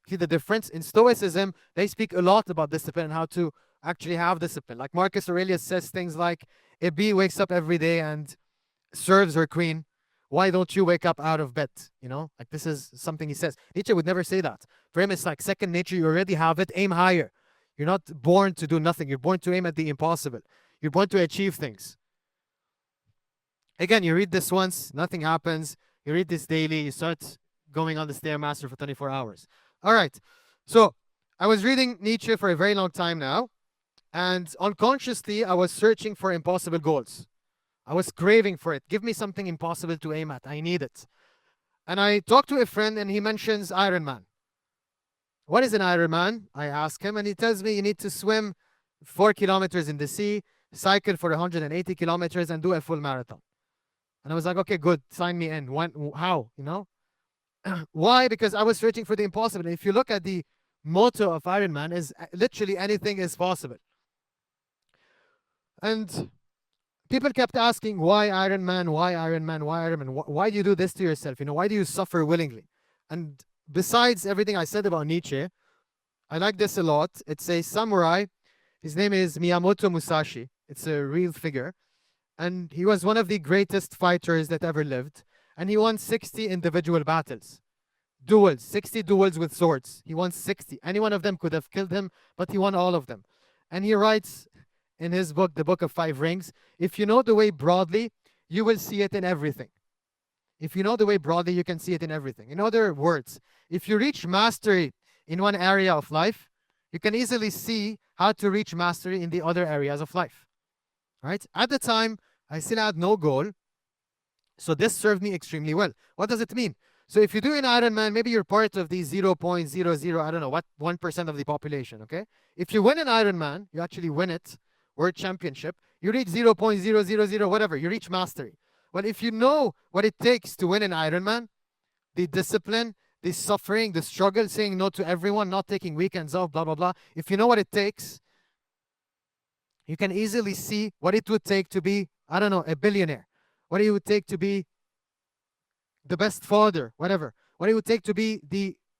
See the difference? In Stoicism, they speak a lot about discipline and how to actually have discipline. Like Marcus Aurelius says things like, a bee wakes up every day and serves her queen. Why don't you wake up out of bed? You know, like this is something he says. Nietzsche would never say that. For him, it's like second nature. You already have it. Aim higher. You're not born to do nothing. You're born to aim at the impossible. You're born to achieve things. Again, you read this once, nothing happens. You read this daily. You start going on the Stairmaster for 24 hours. All right, so I was reading Nietzsche for a very long time now, and unconsciously I was searching for impossible goals. I was craving for it. Give me something impossible to aim at. I need it. And I talked to a friend, and he mentions Ironman. What is an Ironman? I ask him, and he tells me you need to swim 4 kilometers in the sea, cycle for 180 kilometers, and do a full marathon. And I was like, okay, good, sign me in. How, you know? Why? Because I was searching for the impossible. And if you look at the motto of Ironman, is literally anything is possible. And people kept asking, why Ironman? Why Ironman? Why Ironman? Why do you do this to yourself? You know, why do you suffer willingly? And besides everything I said about Nietzsche, I like this a lot. It's a samurai. His name is Miyamoto Musashi. It's a real figure. And he was one of the greatest fighters that ever lived. And he won 60 individual battles. Duels, 60 duels with swords. He won 60. Any one of them could have killed him, but he won all of them. And he writes in his book, The Book of Five Rings, if you know the way broadly, you will see it in everything. If you know the way broadly, you can see it in everything. In other words, if you reach mastery in one area of life, you can easily see how to reach mastery in the other areas of life. Right? At the time, I still had no goal. So this served me extremely well. What does it mean? So if you do an Ironman, maybe you're part of the 0.00, I don't know, what 1% of the population, okay? If you win an Ironman, you actually win it, world championship, you reach 0.000, whatever, you reach mastery. Well, if you know what it takes to win an Ironman, the discipline, the suffering, the struggle, saying no to everyone, not taking weekends off, blah, blah, blah. If you know what it takes, you can easily see what it would take to be, I don't know, a billionaire. What it would take to be the best father, whatever. What it would take to be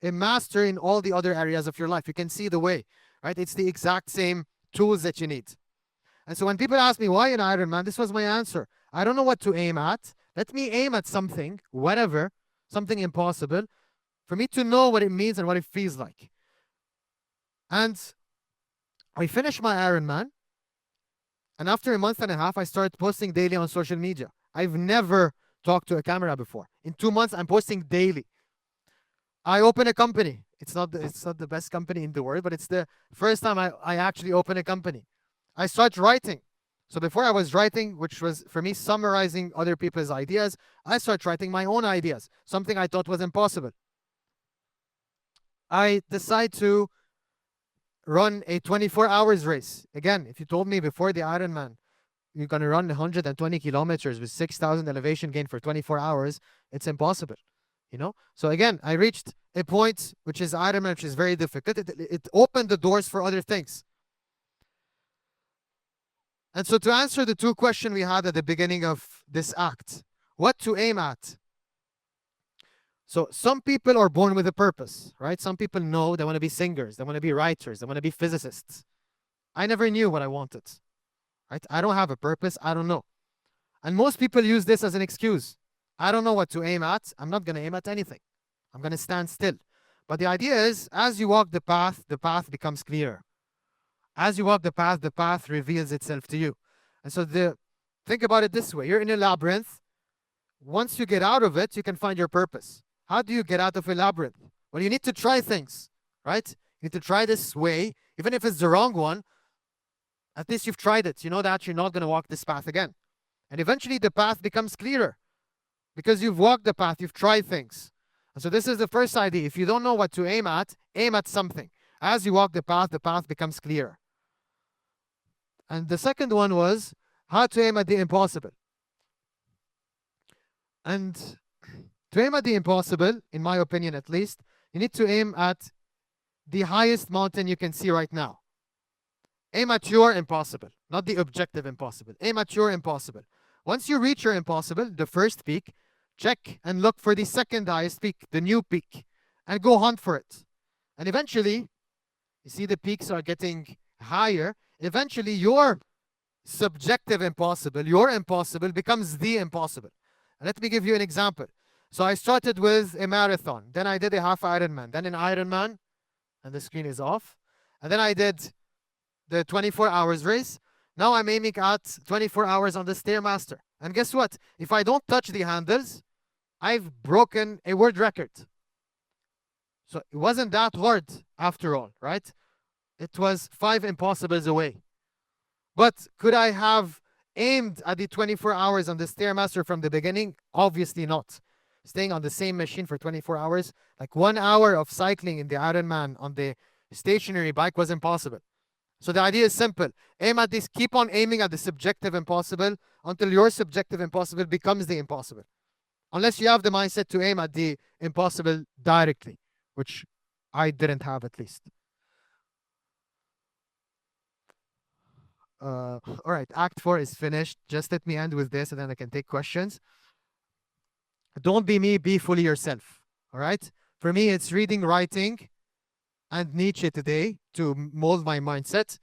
a master in all the other areas of your life. You can see the way, right? It's the exact same tools that you need. And so when people ask me, why an Ironman? This was my answer. I don't know what to aim at. Let me aim at something, whatever, something impossible, for me to know what it means and what it feels like. And I finished my Ironman. And after a month and a half, I started posting daily on social media. I've never talked to a camera before. In 2 months, I'm posting daily. I open a company. It's not the best company in the world, but it's the first time I actually open a company. I start writing. So before I was writing, which was for me summarizing other people's ideas, I start writing my own ideas, something I thought was impossible. I decide to run a 24 hours race. Again, if you told me before the Ironman, you're going to run 120 kilometers with 6,000 elevation gain for 24 hours, it's impossible. You know? So again, I reached a point which is Ironman, which is very difficult. It opened the doors for other things. And so to answer the two questions we had at the beginning of this act, what to aim at? So some people are born with a purpose, right? Some people know they want to be singers, they want to be writers, they want to be physicists. I never knew what I wanted, right? I don't have a purpose, I don't know. And most people use this as an excuse. I don't know what to aim at. I'm not going to aim at anything. I'm going to stand still. But the idea is, as you walk the path becomes clearer. As you walk the path reveals itself to you. And so think about it this way. You're in a labyrinth. Once you get out of it, you can find your purpose. How do you get out of a labyrinth? Well, you need to try things, right? You need to try this way. Even if it's the wrong one, at least you've tried it. You know that you're not going to walk this path again. And eventually the path becomes clearer because you've walked the path, you've tried things. And so this is the first idea. If you don't know what to aim at something. As you walk the path becomes clearer. And the second one was how to aim at the impossible. And to aim at the impossible, in my opinion at least, you need to aim at the highest mountain you can see right now. Aim at your impossible, not the objective impossible. Aim at your impossible. Once you reach your impossible, the first peak, check and look for the second highest peak, the new peak, and go hunt for it. And eventually, you see the peaks are getting higher. Eventually, your subjective impossible, your impossible becomes the impossible. And let me give you an example. So I started with a marathon. Then I did a half Ironman. Then an Ironman, and the screen is off. And then I did the 24 hours race. Now I'm aiming at 24 hours on the Stairmaster. And guess what? If I don't touch the handles, I've broken a world record. So it wasn't that hard after all, right? It was 5 impossibles away. But could I have aimed at the 24 hours on the Stairmaster from the beginning? Obviously not. Staying on the same machine for 24 hours, like 1 hour of cycling in the Ironman on the stationary bike was impossible. So the idea is simple. Aim at this, keep on aiming at the subjective impossible until your subjective impossible becomes the impossible. Unless you have the mindset to aim at the impossible directly, which I didn't have at least. All right, Act 4 is finished. Just let me end with this and then I can take questions. Don't be me, be fully yourself. All right? For me, it's reading, writing, and Nietzsche today to mold my mindset,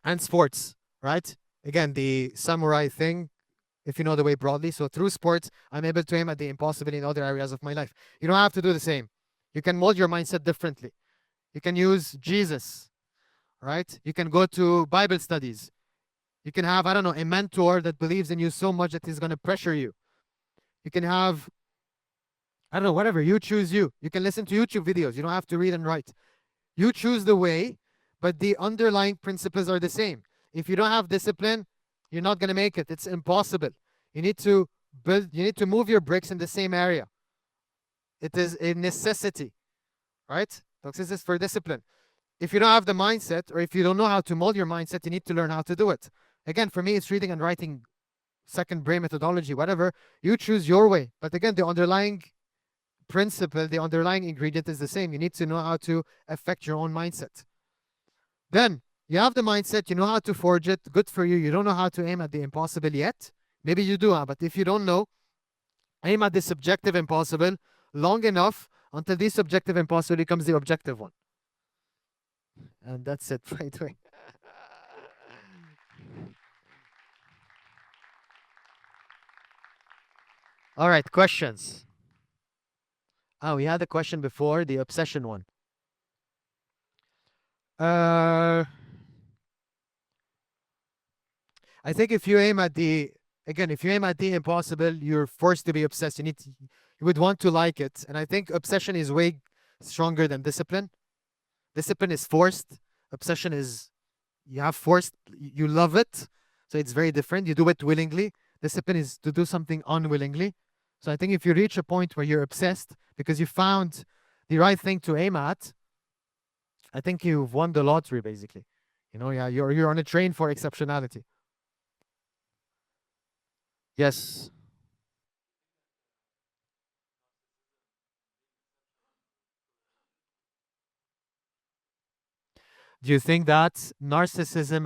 and sports, right? Again, the samurai thing, if you know the way broadly. So through sports, I'm able to aim at the impossibility in other areas of my life. You don't have to do the same. You can mold your mindset differently. You can use Jesus, right? You can go to Bible studies. You can have, I don't know, a mentor that believes in you so much that he's going to pressure you. You can have, I don't know, whatever. You choose you. You can listen to YouTube videos. You don't have to read and write. You choose the way, but the underlying principles are the same. If you don't have discipline, you're not going to make it. It's impossible. You need to move your bricks in the same area. It is a necessity, right? This is for discipline. If you don't have the mindset, or if you don't know how to mold your mindset, you need to learn how to do it. Again, for me, it's reading and writing second brain methodology, whatever. You choose your way. But again, the underlying principle, the underlying ingredient is the same. You need to know how to affect your own mindset. Then you have the mindset, you know how to forge it. Good for you. You don't know how to aim at the impossible yet. Maybe you do, but if you don't know, aim at the subjective impossible long enough until the subjective impossible becomes the objective one. And that's it, right away. All right, questions. Oh, we had a question before, the obsession one. I think if you aim at the, again, if you aim at the impossible, you're forced to be obsessed. You would want to like it. And I think obsession is way stronger than discipline. Discipline is forced. Obsession is, you have forced, you love it. So it's very different. You do it willingly. Discipline is to do something unwillingly. So I think if you reach a point where you're obsessed because you found the right thing to aim at, I think you've won the lottery, basically. You know, yeah, you're on a train for exceptionality. Yes. Do you think that narcissism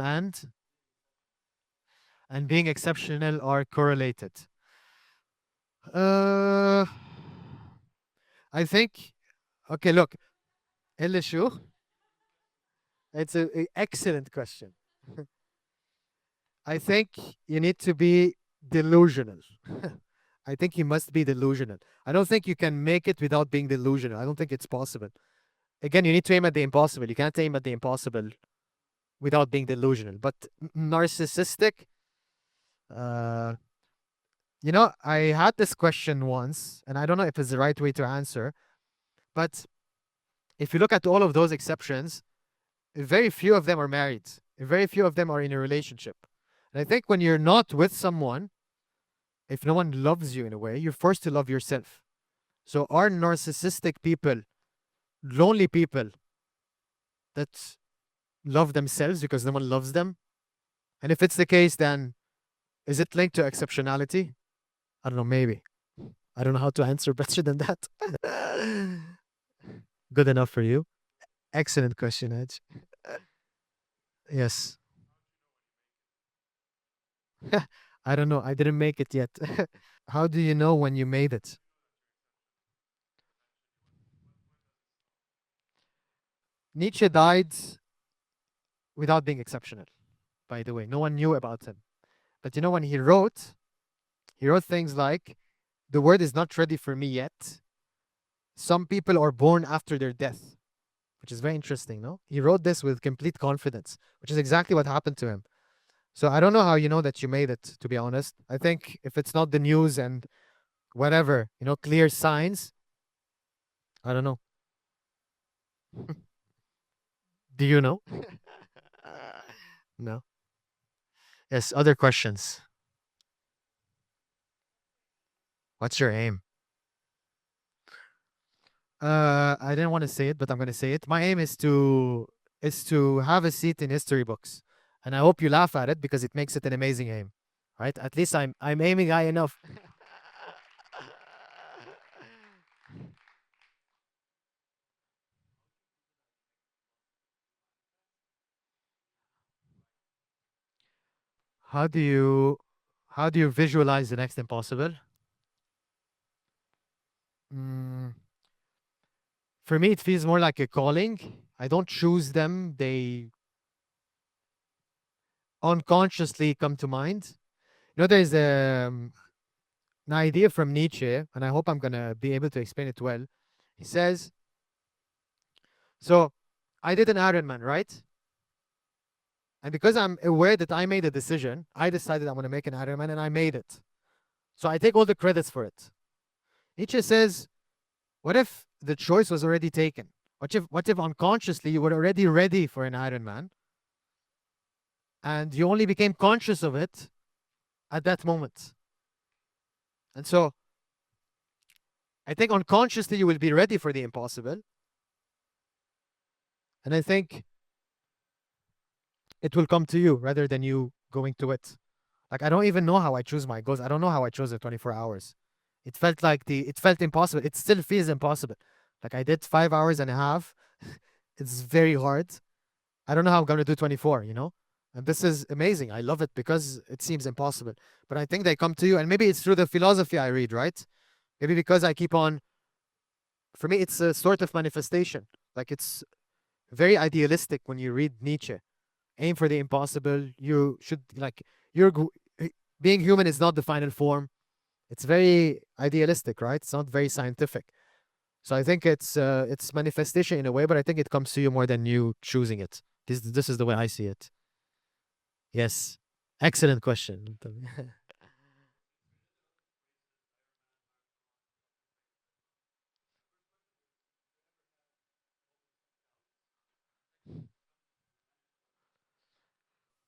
and being exceptional are correlated? Uh, I think. Okay, look, Elishu, it's an excellent question. I think you need to be delusional. I think you must be delusional. I don't think you can make it without being delusional. I don't think it's possible. Again, you need to aim at the impossible. You can't aim at the impossible without being delusional. But narcissistic, uh, you know, I had this question once, and I don't know if it's the right way to answer, but if you look at all of those exceptions, very few of them are married. Very few of them are in a relationship. And I think when you're not with someone, if no one loves you in a way, you're forced to love yourself. So are narcissistic people lonely people that love themselves because no one loves them? And if it's the case, then is it linked to exceptionality? I don't know, maybe. I don't know how to answer better than that. Good enough for you. Excellent question, Edge. Yes. I don't know. I didn't make it yet. How do you know when you made it? Nietzsche died without being exceptional, by the way. No one knew about him. But you know, when he wrote things like, the word is not ready for me yet. Some people are born after their death, which is very interesting, no? He wrote this with complete confidence, which is exactly what happened to him. So I don't know how you know that you made it, to be honest. I think if it's not the news and whatever, you know, clear signs, I don't know. Do you know? No. Yes, other questions. What's your aim? I didn't want to say it, but I'm gonna say it. My aim is to have a seat in history books, and I hope you laugh at it because it makes it an amazing aim, right? At least I'm aiming high enough. How do you how do you visualize the next impossible? Mm, for me, it feels more like a calling. I don't choose them; they unconsciously come to mind. You know, there's an idea from Nietzsche, and I hope I'm gonna be able to explain it well. He says, "So, I did an Ironman, right? And because I'm aware that I made a decision, I decided I'm gonna make an Ironman, and I made it. So I take all the credits for it." Nietzsche says, "What if the choice was already taken? What if unconsciously you were already ready for an Ironman, and you only became conscious of it at that moment? And so I think unconsciously you will be ready for the impossible, and I think it will come to you rather than you going to it. Like I don't even know how I choose my goals. I don't know how I chose the 24 hours. It felt impossible. It still feels impossible. Like I did 5 hours and a half. It's very hard. I don't know how I'm gonna do 24, you know? And this is amazing. I love it because it seems impossible. But I think they come to you, and maybe it's through the philosophy I read, right? Maybe because I keep on, for me, it's a sort of manifestation. Like it's very idealistic when you read Nietzsche. Aim for the impossible. You should, like, you're, being human is not the final form. It's very idealistic, right? It's not very scientific. So I think it's manifestation in a way, but I think it comes to you more than you choosing it. This is the way I see it. Yes. Excellent question.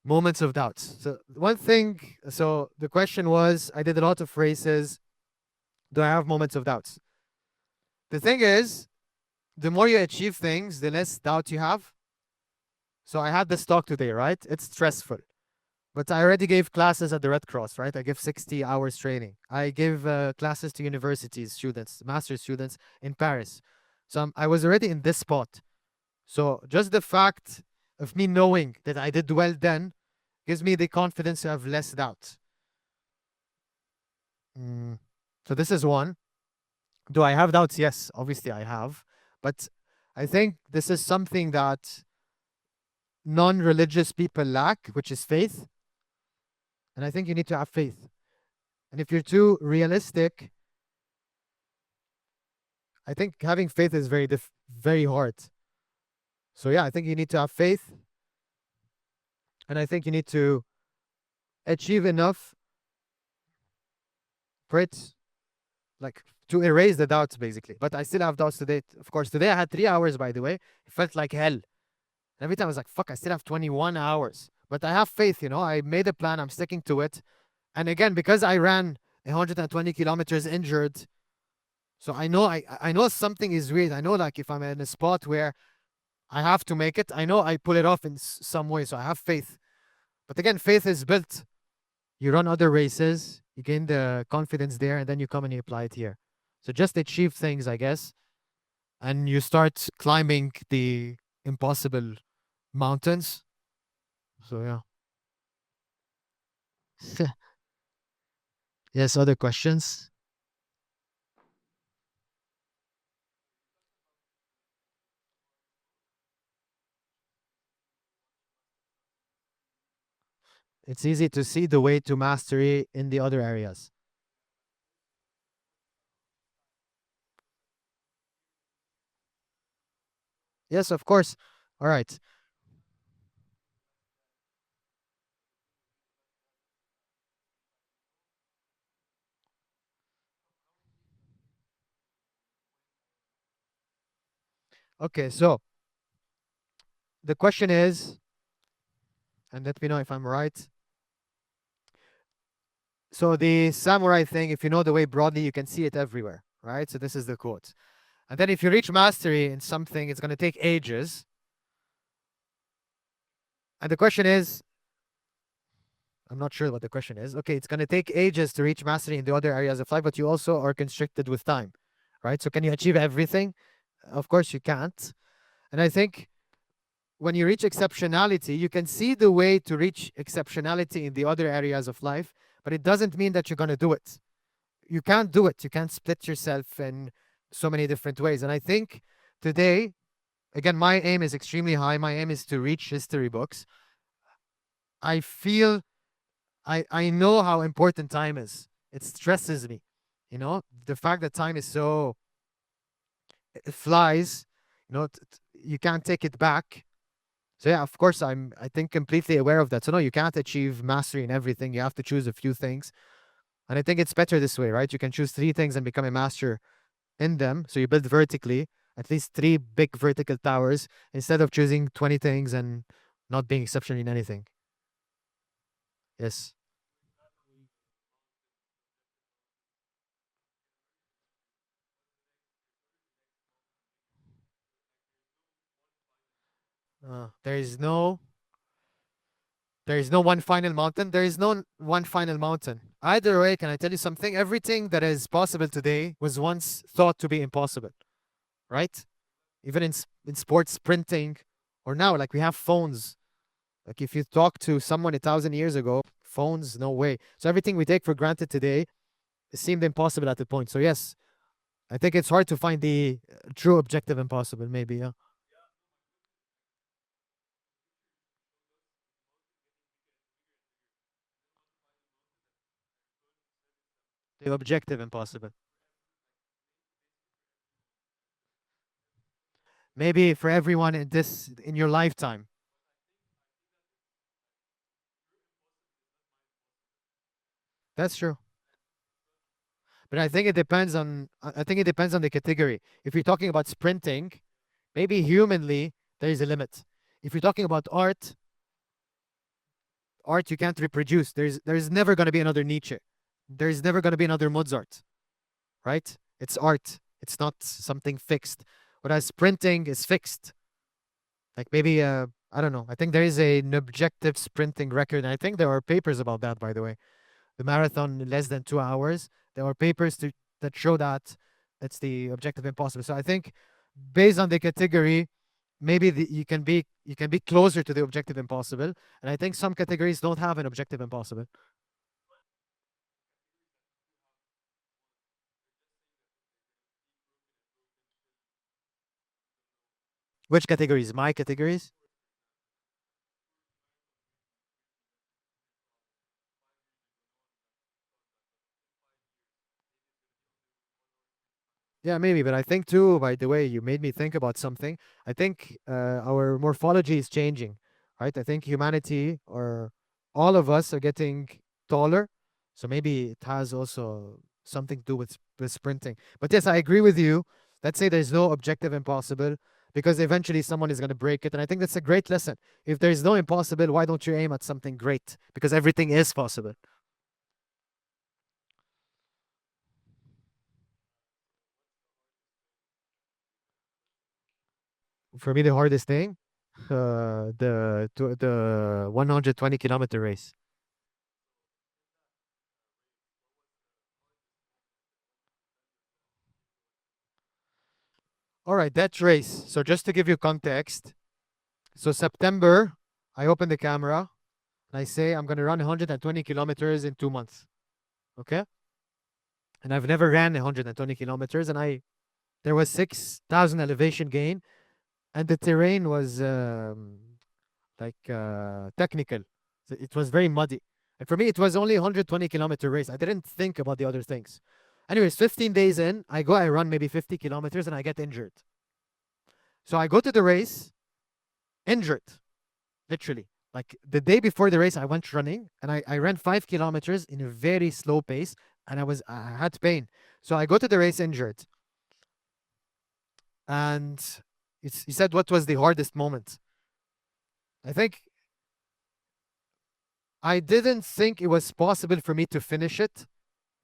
Moments of doubts. So one thing, so the question was, I did a lot of races. Do I have moments of doubts? The thing is, the more you achieve things, the less doubt you have. So I had this talk today, right? It's stressful. But I already gave classes at the Red Cross, right? I give 60 hours training. I give classes to universities, students, master's students in Paris. So I was already in this spot. So just the fact of me knowing that I did well then gives me the confidence to have less doubt. Mm. So this is one. Do I have doubts? Yes, obviously I have. But I think this is something that non religious people lack, which is faith. And I think you need to have faith. And if you're too realistic, I think having faith is very hard. So yeah, I think you need to have faith, and I think you need to achieve enough for it, like to erase the doubts, basically. But I still have doubts today. Of course, today I had 3 hours. By the way, it felt like hell. And every time I was like, "Fuck, I still have 21 hours." But I have faith. I made a plan. I'm sticking to it. And again, because I ran 120 kilometers injured, so I know something is weird. I know, like, if I'm in a spot where I have to make it, I know I pull it off in some way. So I have faith. But again, faith is built. You run other races, you gain the confidence there, and then you come and you apply it here. So just achieve things, I guess, and you start climbing the impossible mountains. So yeah. Yes, other questions? It's easy to see the way to mastery in the other areas. Yes, of course. All right. Okay, so the question is, and let me know if I'm right. So the samurai thing, if you know the way broadly, you can see it everywhere, right? So this is the quote. And then if you reach mastery in something, it's going to take ages. And the question is, I'm not sure what the question is. Okay, it's going to take ages to reach mastery in the other areas of life, but you also are constricted with time, right? So can you achieve everything? Of course you can't. And I think when you reach exceptionality, you can see the way to reach exceptionality in the other areas of life, but it doesn't mean that you're going to do it. You can't do it. You can't split yourself in so many different ways. And I think today, again, my aim is extremely high. My aim is to reach history books. I feel I know how important time is. It stresses me. The fact that time is so, it flies. You can't take it back. So yeah, of course, I think completely aware of that. So no, you can't achieve mastery in everything. You have to choose a few things, and I think it's better this way, right? You can choose three things and become a master in them. So you build vertically, at least three big vertical towers, instead of choosing 20 things and not being exceptional in anything. Yes. There is no There is no one final mountain. There is no one final mountain. Either way, can I tell you something? Everything that is possible today was once thought to be impossible, right? Even in sports sprinting, or now, like we have phones. Like if you talk to someone 1,000 years ago, phones, no way. So everything we take for granted today, it seemed impossible at the point. So yes, I think it's hard to find the true objective impossible, maybe, yeah. The objective impossible. Maybe for everyone in your lifetime. That's true. But I think it depends on I think it depends on the category. If you're talking about sprinting, maybe humanly there is a limit. If you're talking about art you can't reproduce. There's never going to be another Nietzsche. There's never going to be another Mozart, right? It's art. It's not something fixed. Whereas sprinting is fixed. Like maybe I don't know. I think there is an objective sprinting record, and I think there are papers about that, by the way. The marathon in less than 2 hours. There are papers that show that it's the objective impossible. So I think based on the category, maybe you can be closer to the objective impossible. And I think some categories don't have an objective impossible. Which categories? My categories? Yeah, maybe, but I think too, by the way, you made me think about something. I think our morphology is changing, right? I think humanity or all of us are getting taller. So maybe it has also something to do with sprinting. But yes, I agree with you. Let's say there's no objective impossible because eventually someone is going to break it. And I think that's a great lesson. If there's no impossible, why don't you aim at something great? Because everything is possible. For me, the hardest thing, the 120-kilometer race. All right, that race. So just to give you context, so September, I open the camera and I say I'm gonna run 120 kilometers in 2 months. Okay, and I've never ran 120 kilometers, and I there was 6,000 elevation gain, and the terrain was technical. So it was very muddy. And for me, it was only a 120-kilometer race. I didn't think about the other things. Anyways, 15 days in, I run maybe 50 kilometers and I get injured. So I go to the race injured, literally. Like the day before the race, I went running and I ran 5 kilometers in a very slow pace and I had pain. So I go to the race injured. And he said, what was the hardest moment? I think I didn't think it was possible for me to finish it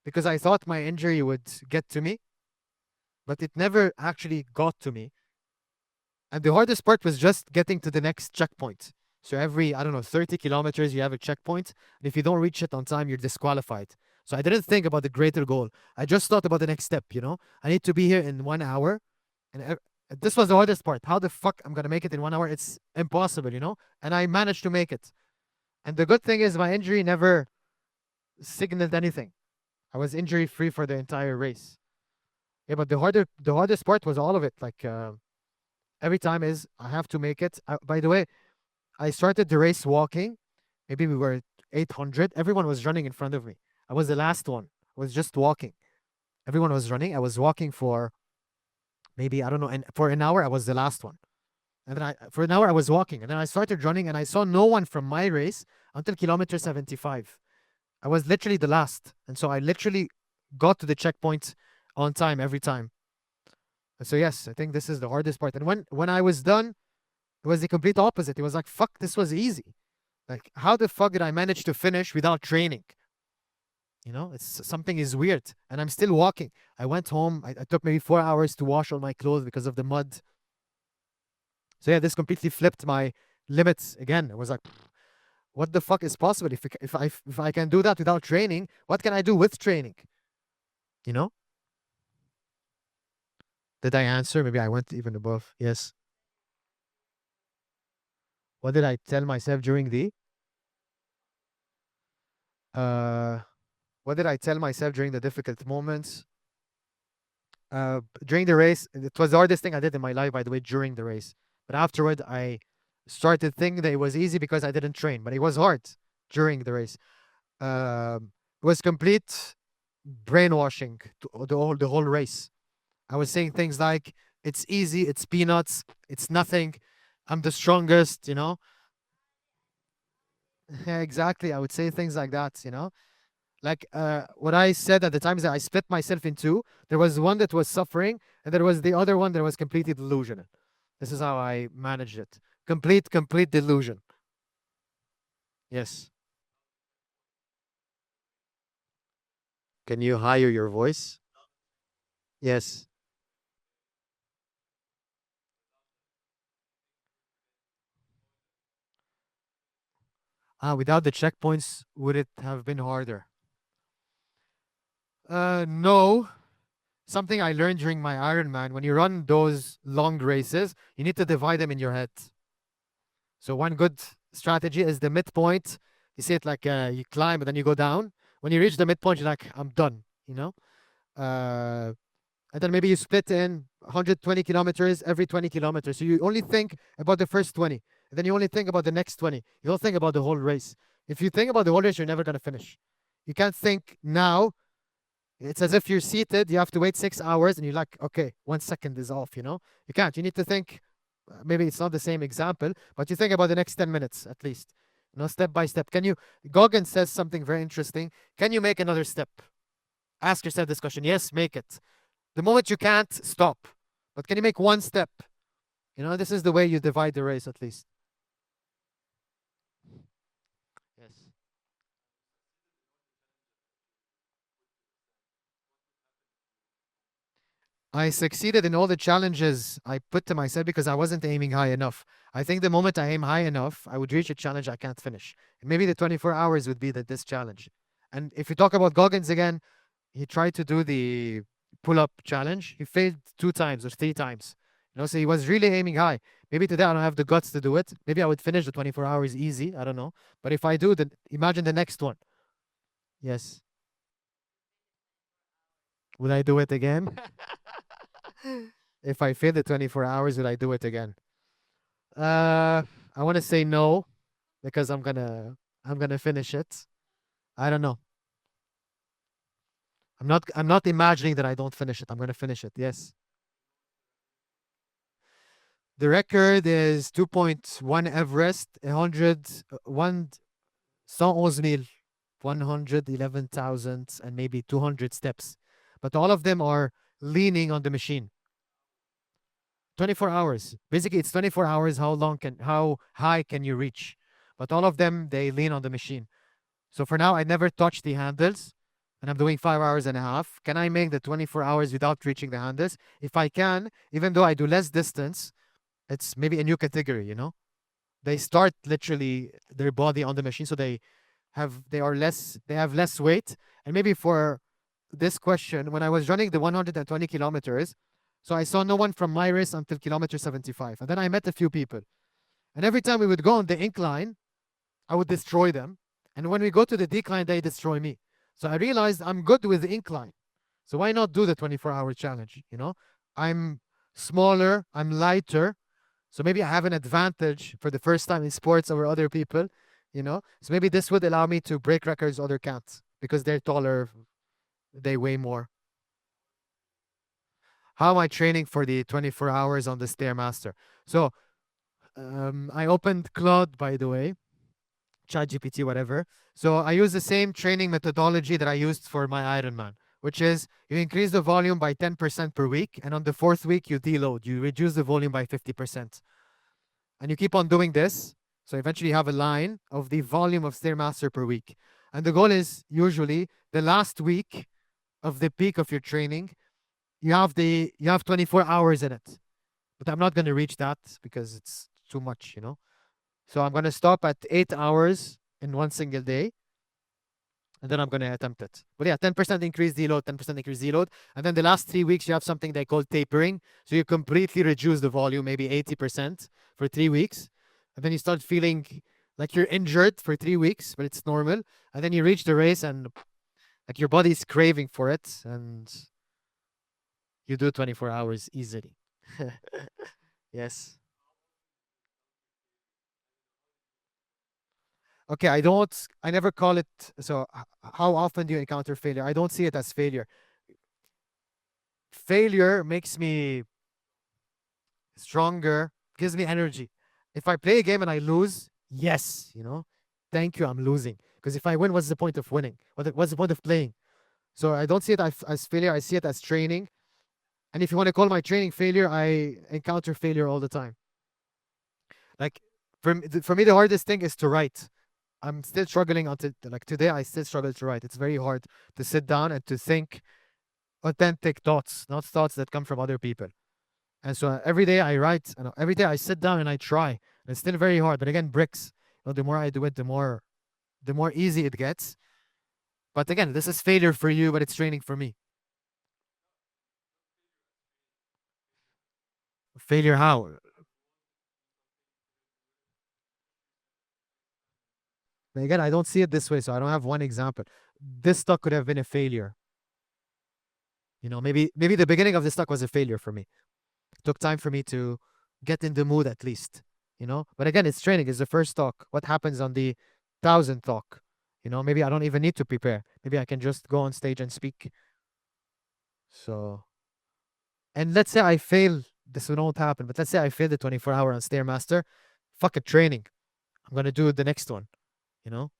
because I thought my injury would get to me, but it never actually got to me. And the hardest part was just getting to the next checkpoint. So every, I don't know, 30 kilometers, you have a checkpoint. And if you don't reach it on time, you're disqualified. So I didn't think about the greater goal. I just thought about the next step, you know? I need to be here in 1 hour. And this was the hardest part. How the fuck I'm going to make it in 1 hour? It's impossible, you know? And I managed to make it. And the good thing is my injury never signaled anything. I was injury free for the entire race. Yeah, but the hardest part was all of it. Like every time is I have to make it. By the way, I started the race walking. Maybe we were 800. Everyone was running in front of me. I was the last one. I was just walking. Everyone was running. I was walking for maybe I don't know, and for an hour I was the last one. And then for an hour I was walking, and then I started running, and I saw no one from my race until kilometer 75. I was literally the last, and so I literally got to the checkpoint on time every time. And so yes, I think this is the hardest part. And when I was done, it was the complete opposite. It was like, fuck, this was easy. Like, how the fuck did I manage to finish without training? You know, it's something is weird. And I'm still walking. I went home. I took maybe 4 hours to wash all my clothes because of the mud. So yeah, this completely flipped my limits again. It was like, What the fuck is possible? If I can do that without training, what can I do with training? You know? Did I answer? Maybe I went even above. Yes. What did I tell myself during the uh what did I tell myself during the difficult moments? During the race, it was the hardest thing I did in my life, by the way, during the race. But afterward, I started thinking that it was easy because I didn't train, but it was hard during the race. It was complete brainwashing to the whole race. I was saying things like, "It's easy, it's peanuts, it's nothing, I'm the strongest," you know? Yeah, exactly. I would say things like that, you know? Like what I said at the time is that I split myself in two. There was one that was suffering, and there was the other one that was completely delusional. This is how I managed it. Complete delusion. Yes. Can you higher your voice? Yes. Without the checkpoints, would it have been harder? No. Something I learned during my Ironman, when you run those long races, you need to divide them in your head. So one good strategy is the midpoint. You see it like you climb and then you go down. When you reach the midpoint, you're like, I'm done, you know? Uh, and then maybe you split in 120 kilometers every 20 kilometers. So you only think about the first 20. And then you only think about the next 20. You don't think about the whole race. If you think about the whole race, you're never going to finish. You can't think now. It's as if you're seated, you have to wait 6 hours, and you're like, okay, 1 second is off, you know? You can't. You need to think, maybe it's not the same example, but you think about the next 10 minutes at least, you know, step by step. Goggin says something very interesting. Can you make another step? Ask yourself this question. Yes, make it. The moment you can't, stop. But can you make one step? You know, this is the way you divide the race at least. Yes. I succeeded in all the challenges I put to myself because I wasn't aiming high enough. I think the moment I aim high enough, I would reach a challenge I can't finish. And maybe the 24 hours would be this challenge. And if you talk about Goggins again, he tried to do the pull-up challenge. He failed 2 times or 3 times. You know, so he was really aiming high. Maybe today I don't have the guts to do it. Maybe I would finish the 24 hours easy. I don't know. But if I do, then imagine the next one. Yes. Would I do it again? If I fail the 24 hours, would I do it again? I want to say no because I'm gonna finish it. I don't know. I'm not imagining that I don't finish it. I'm gonna finish it. Yes. The record is 2.1 Everest, 100, 111,000, 111,000, and maybe 200 steps. But all of them are leaning on the machine. 24 hours. Basically, it's 24 hours. How high can you reach? But all of them, they lean on the machine. So for now, I never touch the handles, and I'm doing 5 hours and a half. Can I make the 24 hours without reaching the handles? If I can, even though I do less distance, it's maybe a new category, you know? They start literally their body on the machine, so they have less weight. And maybe for this question, when I was running the 120 kilometers, so I saw no one from my race until kilometer 75. And then I met a few people. And every time we would go on the incline, I would destroy them. And when we go to the decline, they destroy me. So I realized I'm good with the incline. So why not do the 24-hour challenge? You know, I'm smaller, I'm lighter. So maybe I have an advantage for the first time in sports over other people, you know? So maybe this would allow me to break records other can't because they're taller, they weigh more. How am I training for the 24 hours on the Stairmaster? So I opened Claude, by the way, ChatGPT, whatever. So I use the same training methodology that I used for my Ironman, which is you increase the volume by 10% per week, and on the fourth week, you deload. You reduce the volume by 50%. And you keep on doing this. So eventually you have a line of the volume of Stairmaster per week. And the goal is usually the last week of the peak of your training, you have 24 hours in it. But I'm not going to reach that because it's too much, you know. So I'm going to stop at 8 hours in one single day, and then I'm going to attempt it. But yeah, 10% increase deload, 10% increase deload. And then the last 3 weeks, you have something they call tapering. So you completely reduce the volume, maybe 80% for 3 weeks. And then you start feeling like you're injured for 3 weeks, but it's normal. And then you reach the race and like your body's craving for it. And you do 24 hours easily. Yes. Okay, I never call it. So, how often do you encounter failure? I don't see it as failure. Failure makes me stronger, gives me energy. If I play a game and I lose, yes, thank you, I'm losing. Because if I win, what's the point of winning? What's the point of playing? So I don't see it as failure. I see it as training. And if you want to call my training failure, I encounter failure all the time. Like for me, the hardest thing is to write. I'm still struggling until like today. I still struggle to write. It's very hard to sit down and to think authentic thoughts, not thoughts that come from other people. And so every day I write, and every day I sit down and I try. And it's still very hard. But again, bricks. The more I do it, the more easy it gets. But again, this is failure for you, but it's training for me. Failure how? But again, I don't see it this way, so I don't have one example. This stock could have been a failure. Maybe the beginning of the stock was a failure for me. It took time for me to get in the mood at least. But again, it's training. It's the first talk. What happens on the 1,000th talk? Maybe I don't even need to prepare. Maybe I can just go on stage and speak. So, and let's say I fail. This won't happen, but let's say I fail the 24-hour on Stairmaster. Fuck it, training. I'm gonna do the next one. You know?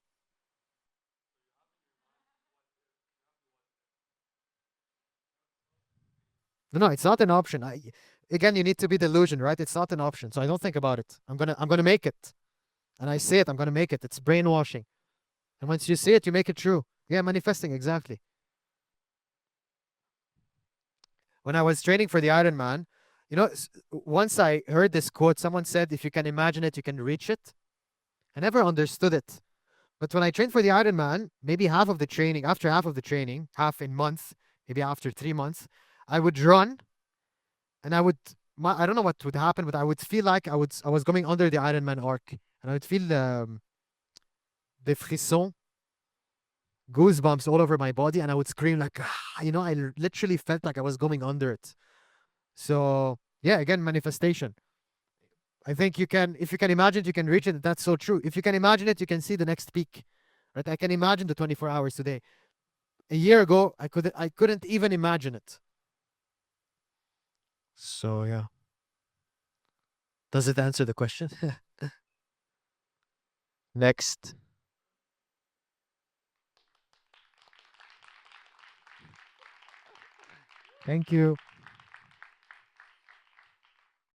No, it's not an option. Again, you need to be delusion, right? It's not an option. So I don't think about it. I'm gonna make it, and I say it. I'm gonna make it. It's brainwashing. And once you see it, you make it true. Yeah, manifesting exactly. When I was training for the Ironman, once I heard this quote, someone said, "If you can imagine it, you can reach it." I never understood it. But when I trained for the Ironman, maybe after half of the training, half in month, maybe after 3 months, I would run, and I don't know what would happen, but I would feel like I was going under the Ironman arc, and I would feel the frisson, goosebumps all over my body, and I would scream like, I literally felt like I was going under it. So yeah, again, manifestation. I think if you can imagine it, you can reach it. That's so true. If you can imagine it, you can see the next peak. Right? I can imagine the 24 hours today. A year ago, I couldn't even imagine it. So yeah. Does it answer the question? Next. Thank you.